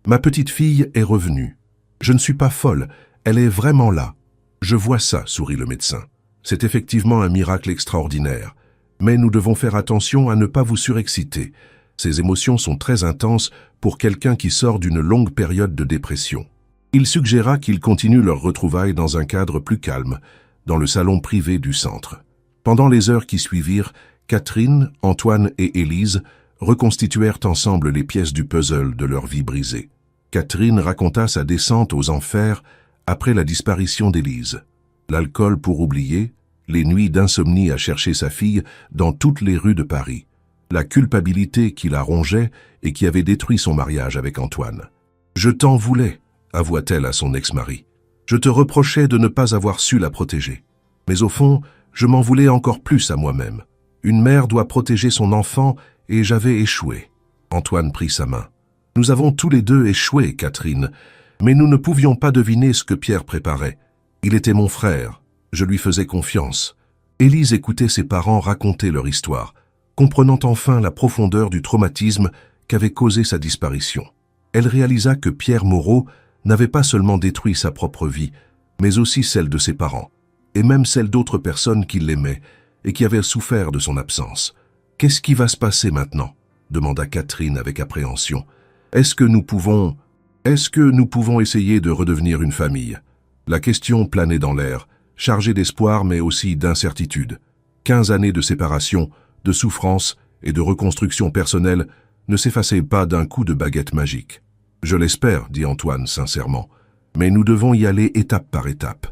Speaker 1: Ma petite fille est revenue. Je ne suis pas folle, elle est vraiment là. »« Je vois ça, » sourit le médecin. « C'est effectivement un miracle extraordinaire. Mais nous devons faire attention à ne pas vous surexciter. Ces émotions sont très intenses pour quelqu'un qui sort d'une longue période de dépression. » Il suggéra qu'ils continuent leur retrouvaille dans un cadre plus calme, dans le salon privé du centre. Pendant les heures qui suivirent, Catherine, Antoine et Élise reconstituèrent ensemble les pièces du puzzle de leur vie brisée. Catherine raconta sa descente aux enfers après la disparition d'Élise. L'alcool pour oublier, les nuits d'insomnie à chercher sa fille dans toutes les rues de Paris, la culpabilité qui la rongeait et qui avait détruit son mariage avec Antoine. « Je t'en voulais », avoua-t-elle à son ex-mari. « Je te reprochais de ne pas avoir su la protéger. Mais au fond, je m'en voulais encore plus à moi-même. Une mère doit protéger son enfant et j'avais échoué. » Antoine prit sa main. « Nous avons tous les deux échoué, Catherine, mais nous ne pouvions pas deviner ce que Pierre préparait. Il était mon frère, je lui faisais confiance. » Élise écoutait ses parents raconter leur histoire, comprenant enfin la profondeur du traumatisme qu'avait causé sa disparition. Elle réalisa que Pierre Moreau n'avait pas seulement détruit sa propre vie, mais aussi celle de ses parents, et même celle d'autres personnes qui l'aimaient et qui avaient souffert de son absence. « Qu'est-ce qui va se passer maintenant ?» demanda Catherine avec appréhension. « Est-ce que nous pouvons essayer de redevenir une famille ?» La question planait dans l'air, chargée d'espoir mais aussi d'incertitude. 15 années de séparation, de souffrance et de reconstruction personnelle ne s'effaçaient pas d'un coup de baguette magique. « Je l'espère, » dit Antoine sincèrement, « mais nous devons y aller étape par étape.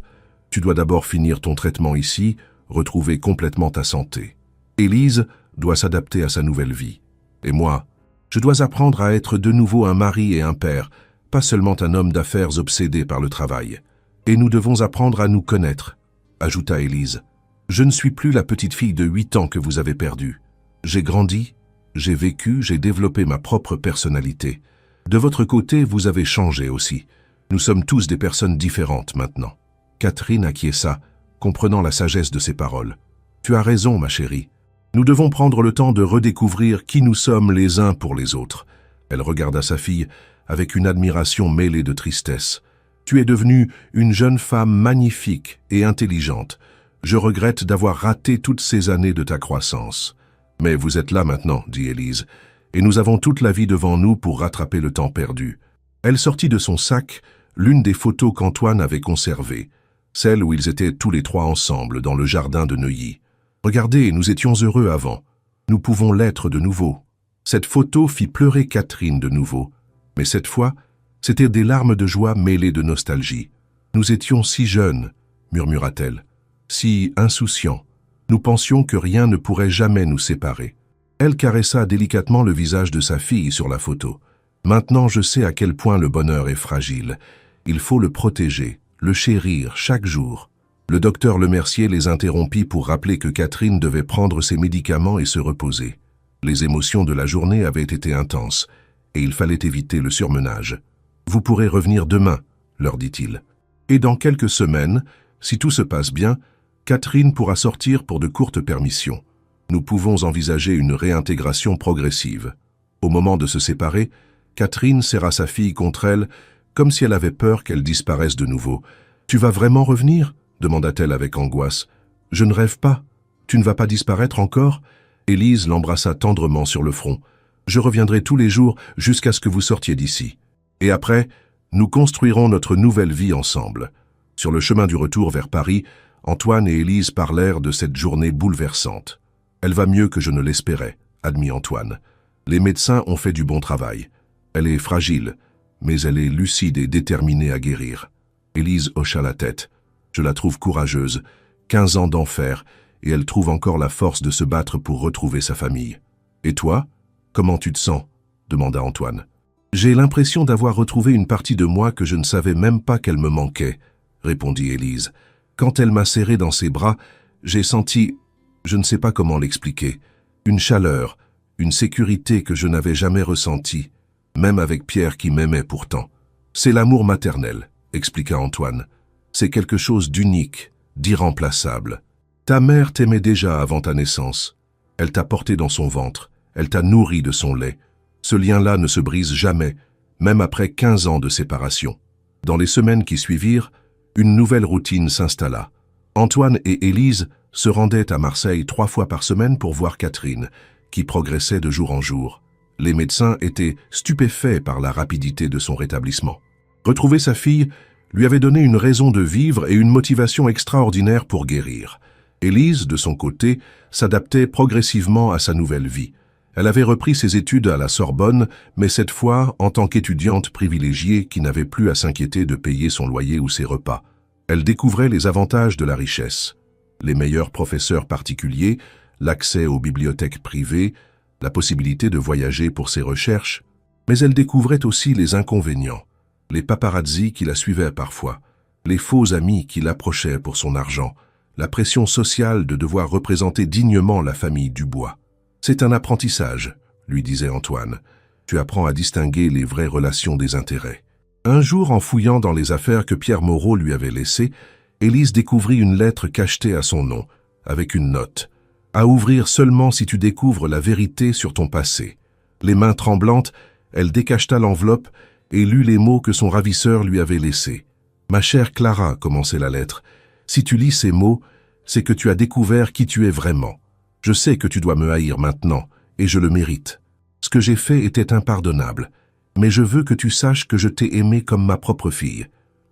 Speaker 1: Tu dois d'abord finir ton traitement ici, retrouver complètement ta santé. Élise doit s'adapter à sa nouvelle vie. Et moi, je dois apprendre à être de nouveau un mari et un père, pas seulement un homme d'affaires obsédé par le travail. Et nous devons apprendre à nous connaître, » ajouta Élise. « Je ne suis plus la petite fille de 8 ans que vous avez perdue. J'ai grandi, j'ai vécu, j'ai développé ma propre personnalité. De votre côté, vous avez changé aussi. Nous sommes tous des personnes différentes maintenant. » Catherine acquiesça, comprenant la sagesse de ses paroles. « Tu as raison, ma chérie. Nous devons prendre le temps de redécouvrir qui nous sommes les uns pour les autres. » Elle regarda sa fille avec une admiration mêlée de tristesse. « Tu es devenue une jeune femme magnifique et intelligente. Je regrette d'avoir raté toutes ces années de ta croissance. Mais vous êtes là maintenant, » dit Élise, « et nous avons toute la vie devant nous pour rattraper le temps perdu. » Elle sortit de son sac l'une des photos qu'Antoine avait conservées, celle où ils étaient tous les trois ensemble dans le jardin de Neuilly. « Regardez, nous étions heureux avant. Nous pouvons l'être de nouveau. » Cette photo fit pleurer Catherine de nouveau, mais cette fois, c'étaient des larmes de joie mêlées de nostalgie. « Nous étions si jeunes, » murmura-t-elle, « si insouciants. Nous pensions que rien ne pourrait jamais nous séparer. » Elle caressa délicatement le visage de sa fille sur la photo. « Maintenant, je sais à quel point le bonheur est fragile. Il faut le protéger, le chérir chaque jour. » Le docteur Lemercier les interrompit pour rappeler que Catherine devait prendre ses médicaments et se reposer. Les émotions de la journée avaient été intenses, et il fallait éviter le surmenage. « Vous pourrez revenir demain », leur dit-il. Et dans quelques semaines, si tout se passe bien, Catherine pourra sortir pour de courtes permissions. Nous pouvons envisager une réintégration progressive. Au moment de se séparer, Catherine serra sa fille contre elle, comme si elle avait peur qu'elle disparaisse de nouveau. « Tu vas vraiment revenir ?» demanda-t-elle avec angoisse. « Je ne rêve pas. Tu ne vas pas disparaître encore ?» Élise l'embrassa tendrement sur le front. « Je reviendrai tous les jours jusqu'à ce que vous sortiez d'ici. Et après, nous construirons notre nouvelle vie ensemble. » Sur le chemin du retour vers Paris, Antoine et Élise parlèrent de cette journée bouleversante. « Elle va mieux que je ne l'espérais », admit Antoine. « Les médecins ont fait du bon travail. Elle est fragile, mais elle est lucide et déterminée à guérir. » Élise hocha la tête. « Je la trouve courageuse, 15 ans d'enfer, et elle trouve encore la force de se battre pour retrouver sa famille. Et toi, comment tu te sens ?» demanda Antoine. « J'ai l'impression d'avoir retrouvé une partie de moi que je ne savais même pas qu'elle me manquait, » répondit Élise. « Quand elle m'a serré dans ses bras, j'ai senti, je ne sais pas comment l'expliquer, une chaleur, une sécurité que je n'avais jamais ressentie, même avec Pierre qui m'aimait pourtant. C'est l'amour maternel, » expliqua Antoine. « C'est quelque chose d'unique, d'irremplaçable. Ta mère t'aimait déjà avant ta naissance. Elle t'a porté dans son ventre, elle t'a nourri de son lait. Ce lien-là ne se brise jamais, même après 15 ans de séparation. » Dans les semaines qui suivirent, une nouvelle routine s'installa. Antoine et Élise se rendaient à Marseille 3 fois par semaine pour voir Catherine, qui progressait de jour en jour. Les médecins étaient stupéfaits par la rapidité de son rétablissement. Retrouver sa fille lui avait donné une raison de vivre et une motivation extraordinaire pour guérir. Élise, de son côté, s'adaptait progressivement à sa nouvelle vie. Elle avait repris ses études à la Sorbonne, mais cette fois en tant qu'étudiante privilégiée qui n'avait plus à s'inquiéter de payer son loyer ou ses repas. Elle découvrait les avantages de la richesse. Les meilleurs professeurs particuliers, l'accès aux bibliothèques privées, la possibilité de voyager pour ses recherches, mais elle découvrait aussi les inconvénients, les paparazzis qui la suivaient parfois, les faux amis qui l'approchaient pour son argent, la pression sociale de devoir représenter dignement la famille Dubois. « C'est un apprentissage », lui disait Antoine. « Tu apprends à distinguer les vraies relations des intérêts. » Un jour, en fouillant dans les affaires que Pierre Moreau lui avait laissées, Élise découvrit une lettre cachetée à son nom, avec une note. « À ouvrir seulement si tu découvres la vérité sur ton passé. » Les mains tremblantes, elle décacheta l'enveloppe et lut les mots que son ravisseur lui avait laissés. « Ma chère Clara, » commençait la lettre, « si tu lis ces mots, c'est que tu as découvert qui tu es vraiment. Je sais que tu dois me haïr maintenant, et je le mérite. Ce que j'ai fait était impardonnable, mais je veux que tu saches que je t'ai aimé comme ma propre fille.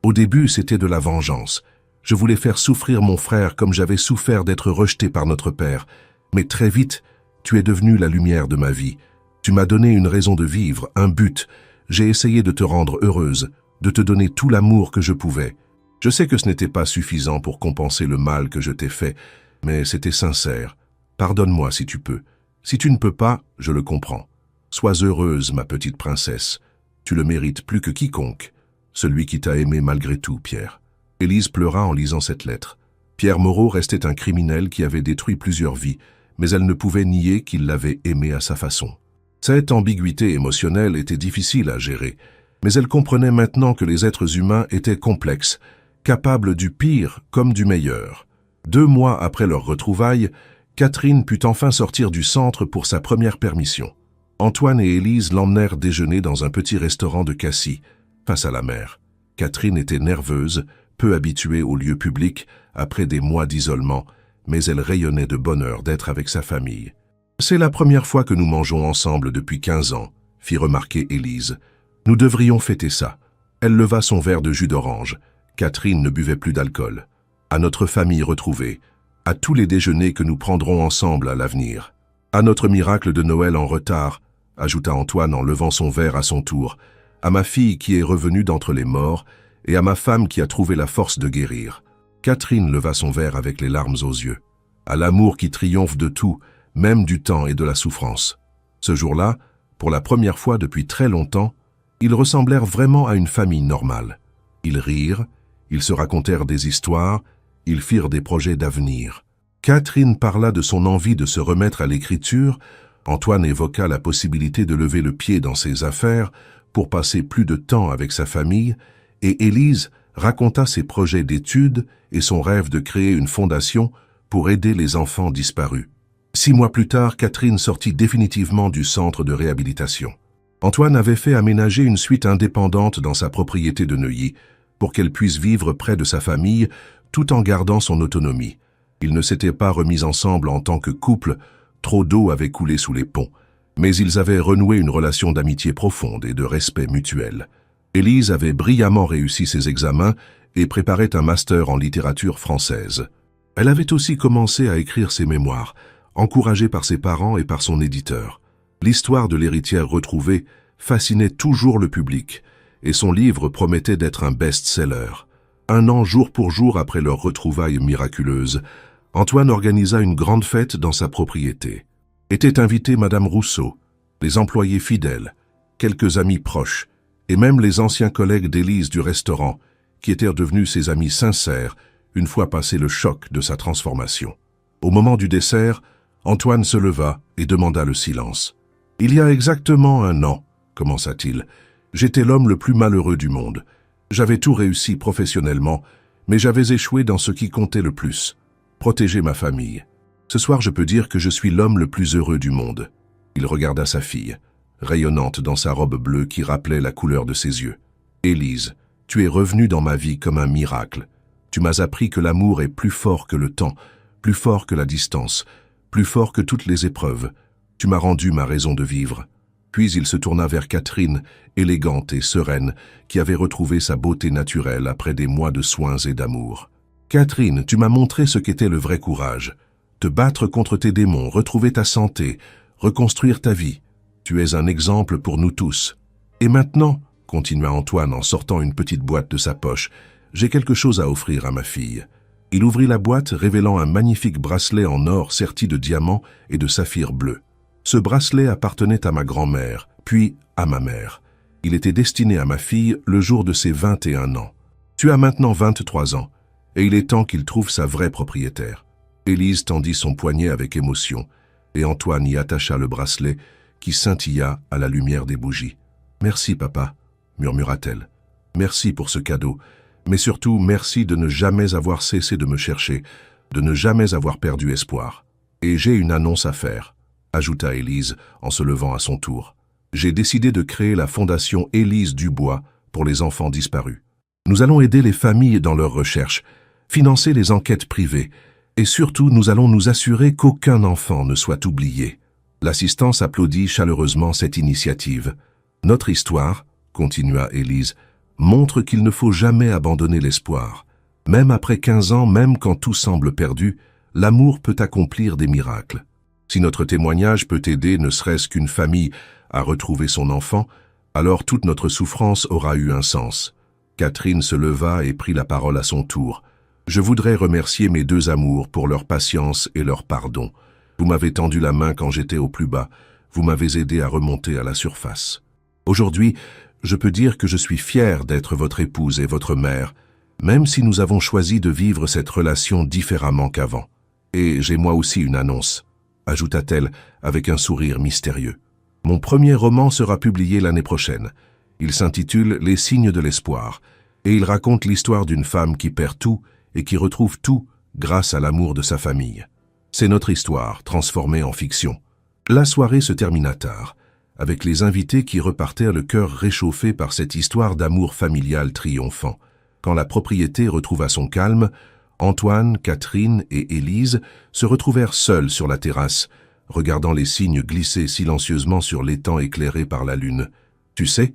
Speaker 1: Au début, c'était de la vengeance. Je voulais faire souffrir mon frère comme j'avais souffert d'être rejeté par notre père, mais très vite, tu es devenu la lumière de ma vie. Tu m'as donné une raison de vivre, un but. J'ai essayé de te rendre heureuse, de te donner tout l'amour que je pouvais. Je sais que ce n'était pas suffisant pour compenser le mal que je t'ai fait, mais c'était sincère. Pardonne-moi si tu peux. Si tu ne peux pas, je le comprends. Sois heureuse, ma petite princesse. Tu le mérites plus que quiconque. Celui qui t'a aimé malgré tout, Pierre. » Élise pleura en lisant cette lettre. Pierre Moreau restait un criminel qui avait détruit plusieurs vies, mais elle ne pouvait nier qu'il l'avait aimé à sa façon. Cette ambiguïté émotionnelle était difficile à gérer, mais elle comprenait maintenant que les êtres humains étaient complexes, capables du pire comme du meilleur. 2 mois après leur retrouvaille, Catherine put enfin sortir du centre pour sa première permission. Antoine et Élise l'emmenèrent déjeuner dans un petit restaurant de Cassis, face à la mer. Catherine était nerveuse, peu habituée aux lieux publics, après des mois d'isolement, mais elle rayonnait de bonheur d'être avec sa famille. « C'est la première fois que nous mangeons ensemble depuis 15 ans, » fit remarquer Élise. « Nous devrions fêter ça. » Elle leva son verre de jus d'orange. Catherine ne buvait plus d'alcool. « À notre famille retrouvée, à tous les déjeuners que nous prendrons ensemble à l'avenir. À notre miracle de Noël en retard, » ajouta Antoine en levant son verre à son tour, « à ma fille qui est revenue d'entre les morts et à ma femme qui a trouvé la force de guérir. » Catherine leva son verre avec les larmes aux yeux. « À l'amour qui triomphe de tout, même du temps et de la souffrance. » Ce jour-là, pour la première fois depuis très longtemps, ils ressemblèrent vraiment à une famille normale. Ils rirent, ils se racontèrent des histoires, ils firent des projets d'avenir. Catherine parla de son envie de se remettre à l'écriture, Antoine évoqua la possibilité de lever le pied dans ses affaires pour passer plus de temps avec sa famille, et Élise raconta ses projets d'études et son rêve de créer une fondation pour aider les enfants disparus. 6 mois plus tard, Catherine sortit définitivement du centre de réhabilitation. Antoine avait fait aménager une suite indépendante dans sa propriété de Neuilly pour qu'elle puisse vivre près de sa famille tout en gardant son autonomie. Ils ne s'étaient pas remis ensemble en tant que couple, trop d'eau avait coulé sous les ponts, mais ils avaient renoué une relation d'amitié profonde et de respect mutuel. Élise avait brillamment réussi ses examens et préparait un master en littérature française. Elle avait aussi commencé à écrire ses mémoires, encouragée par ses parents et par son éditeur. L'histoire de l'héritière retrouvée fascinait toujours le public, et son livre promettait d'être un best-seller. 1 an jour pour jour après leur retrouvaille miraculeuse, Antoine organisa une grande fête dans sa propriété. Étaient invités Madame Rousseau, les employés fidèles, quelques amis proches, et même les anciens collègues d'Élise du restaurant, qui étaient devenus ses amis sincères une fois passé le choc de sa transformation. Au moment du dessert, Antoine se leva et demanda le silence. « Il y a exactement 1 an, commença-t-il, j'étais l'homme le plus malheureux du monde. J'avais tout réussi professionnellement, mais j'avais échoué dans ce qui comptait le plus, protéger ma famille. Ce soir, je peux dire que je suis l'homme le plus heureux du monde. » Il regarda sa fille, rayonnante dans sa robe bleue qui rappelait la couleur de ses yeux. « Élise, tu es revenue dans ma vie comme un miracle. Tu m'as appris que l'amour est plus fort que le temps, plus fort que la distance, plus fort que toutes les épreuves. Tu m'as rendu ma raison de vivre. » Puis il se tourna vers Catherine, élégante et sereine, qui avait retrouvé sa beauté naturelle après des mois de soins et d'amour. « Catherine, tu m'as montré ce qu'était le vrai courage. Te battre contre tes démons, retrouver ta santé, reconstruire ta vie. Tu es un exemple pour nous tous. Et maintenant, continua Antoine en sortant une petite boîte de sa poche, j'ai quelque chose à offrir à ma fille. » Il ouvrit la boîte, révélant un magnifique bracelet en or serti de diamants et de saphirs bleus. Ce bracelet appartenait à ma grand-mère, puis à ma mère. Il était destiné à ma fille le jour de ses 21 ans. Tu as maintenant 23 ans, et il est temps qu'il trouve sa vraie propriétaire. Élise tendit son poignet avec émotion, et Antoine y attacha le bracelet qui scintilla à la lumière des bougies. « Merci, papa, » murmura-t-elle. « Merci pour ce cadeau, mais surtout merci de ne jamais avoir cessé de me chercher, de ne jamais avoir perdu espoir. Et j'ai une annonce à faire. » ajouta Élise en se levant à son tour. J'ai décidé de créer la fondation Élise Dubois pour les enfants disparus. Nous allons aider les familles dans leurs recherches, financer les enquêtes privées, et surtout nous allons nous assurer qu'aucun enfant ne soit oublié. L'assistance applaudit chaleureusement cette initiative. Notre histoire, continua Élise, montre qu'il ne faut jamais abandonner l'espoir. Même après 15 ans, même quand tout semble perdu, l'amour peut accomplir des miracles. Si notre témoignage peut aider ne serait-ce qu'une famille à retrouver son enfant, alors toute notre souffrance aura eu un sens. Catherine se leva et prit la parole à son tour. Je voudrais remercier mes 2 amours pour leur patience et leur pardon. Vous m'avez tendu la main quand j'étais au plus bas. Vous m'avez aidé à remonter à la surface. Aujourd'hui, je peux dire que je suis fier d'être votre épouse et votre mère, même si nous avons choisi de vivre cette relation différemment qu'avant. Et j'ai moi aussi une annonce, ajouta-t-elle avec un sourire mystérieux. Mon premier roman sera publié l'année prochaine. Il s'intitule « Les signes de l'espoir » et il raconte l'histoire d'une femme qui perd tout et qui retrouve tout grâce à l'amour de sa famille. C'est notre histoire, transformée en fiction. La soirée se termina tard, avec les invités qui repartèrent le cœur réchauffé par cette histoire d'amour familial triomphant. Quand la propriété retrouva son calme, Antoine, Catherine et Élise se retrouvèrent seuls sur la terrasse, regardant les cygnes glisser silencieusement sur l'étang éclairé par la lune. « Tu sais, »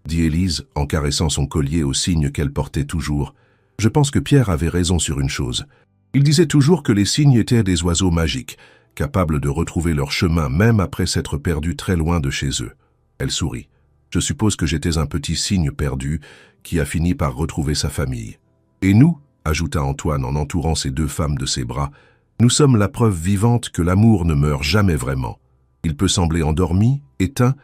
Speaker 1: dit Élise en caressant son collier aux cygnes qu'elle portait toujours, « je pense que Pierre avait raison sur une chose. Il disait toujours que les cygnes étaient des oiseaux magiques, capables de retrouver leur chemin même après s'être perdus très loin de chez eux. » Elle sourit. « Je suppose que j'étais un petit cygne perdu qui a fini par retrouver sa famille. Et nous, ajouta Antoine en entourant ces 2 femmes de ses bras, nous sommes la preuve vivante que l'amour ne meurt jamais vraiment. Il peut sembler endormi, éteint,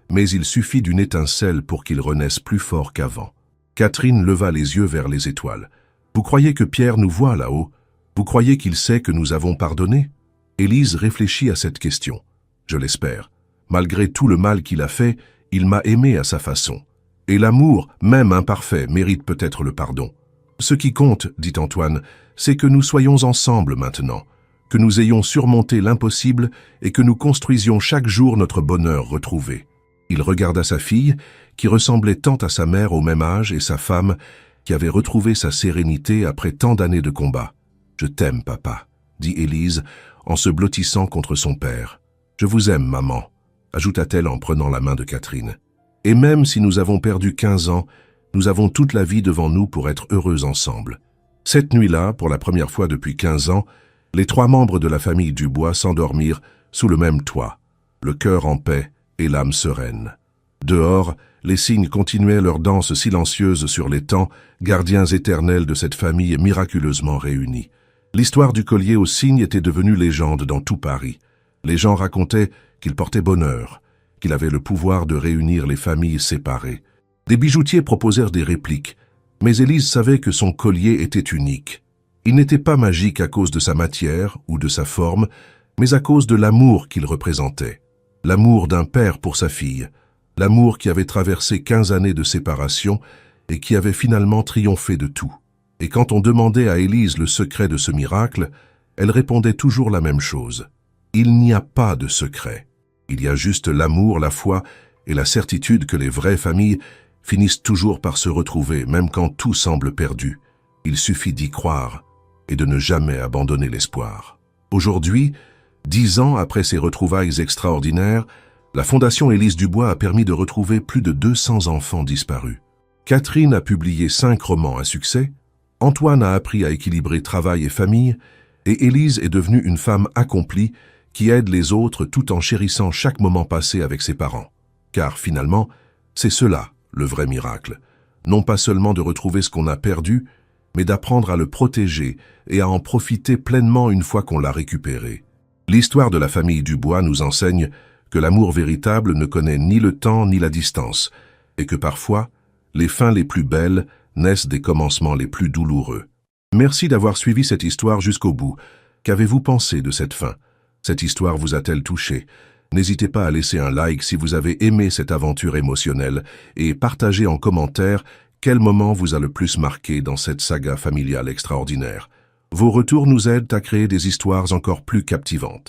Speaker 1: mais il suffit d'une étincelle pour qu'il renaisse plus fort qu'avant. Catherine leva les yeux vers les étoiles. Vous croyez que Pierre nous voit là-haut? Vous croyez qu'il sait que nous avons pardonné? Élise réfléchit à cette question. Je l'espère. Malgré tout le mal qu'il a fait, il m'a aimé à sa façon. Et l'amour, même imparfait, mérite peut-être le pardon. Ce qui compte, dit Antoine, c'est que nous soyons ensemble maintenant, que nous ayons surmonté l'impossible et que nous construisions chaque jour notre bonheur retrouvé. Il regarda sa fille, qui ressemblait tant à sa mère au même âge, et sa femme, qui avait retrouvé sa sérénité après tant d'années de combat. « Je t'aime, papa », dit Élise, en se blottissant contre son père. « Je vous aime, maman », ajouta-t-elle en prenant la main de Catherine. « Et même si nous avons perdu 15 ans, nous avons toute la vie devant nous pour être heureux ensemble. » Cette nuit-là, pour la première fois depuis 15 ans, les 3 membres de la famille Dubois s'endormirent sous le même toit, le cœur en paix et l'âme sereine. Dehors, les cygnes continuaient leur danse silencieuse sur l'étang, gardiens éternels de cette famille miraculeusement réunie. L'histoire du collier aux cygnes était devenue légende dans tout Paris. Les gens racontaient qu'il portait bonheur, qu'il avait le pouvoir de réunir les familles séparées. Des bijoutiers proposèrent des répliques, mais Élise savait que son collier était unique. Il n'était pas magique à cause de sa matière ou de sa forme, mais à cause de l'amour qu'il représentait. L'amour d'un père pour sa fille, l'amour qui avait traversé 15 années de séparation et qui avait finalement triomphé de tout. Et quand on demandait à Élise le secret de ce miracle, elle répondait toujours la même chose. Il n'y a pas de secret. Il y a juste l'amour, la foi et la certitude que les vraies familles finissent toujours par se retrouver, même quand tout semble perdu. Il suffit d'y croire et de ne jamais abandonner l'espoir. Aujourd'hui, 10 ans après ces retrouvailles extraordinaires, la Fondation Élise Dubois a permis de retrouver plus de 200 enfants disparus. Catherine a publié 5 romans à succès, Antoine a appris à équilibrer travail et famille, et Élise est devenue une femme accomplie qui aide les autres tout en chérissant chaque moment passé avec ses parents. Car finalement, c'est cela, le vrai miracle. Non pas seulement de retrouver ce qu'on a perdu, mais d'apprendre à le protéger et à en profiter pleinement une fois qu'on l'a récupéré. L'histoire de la famille Dubois nous enseigne que l'amour véritable ne connaît ni le temps ni la distance, et que parfois, les fins les plus belles naissent des commencements les plus douloureux. Merci d'avoir suivi cette histoire jusqu'au bout. Qu'avez-vous pensé de cette fin? Cette histoire vous a-t-elle touché? N'hésitez pas à laisser un like si vous avez aimé cette aventure émotionnelle et partagez en commentaire quel moment vous a le plus marqué dans cette saga familiale extraordinaire. Vos retours nous aident à créer des histoires encore plus captivantes.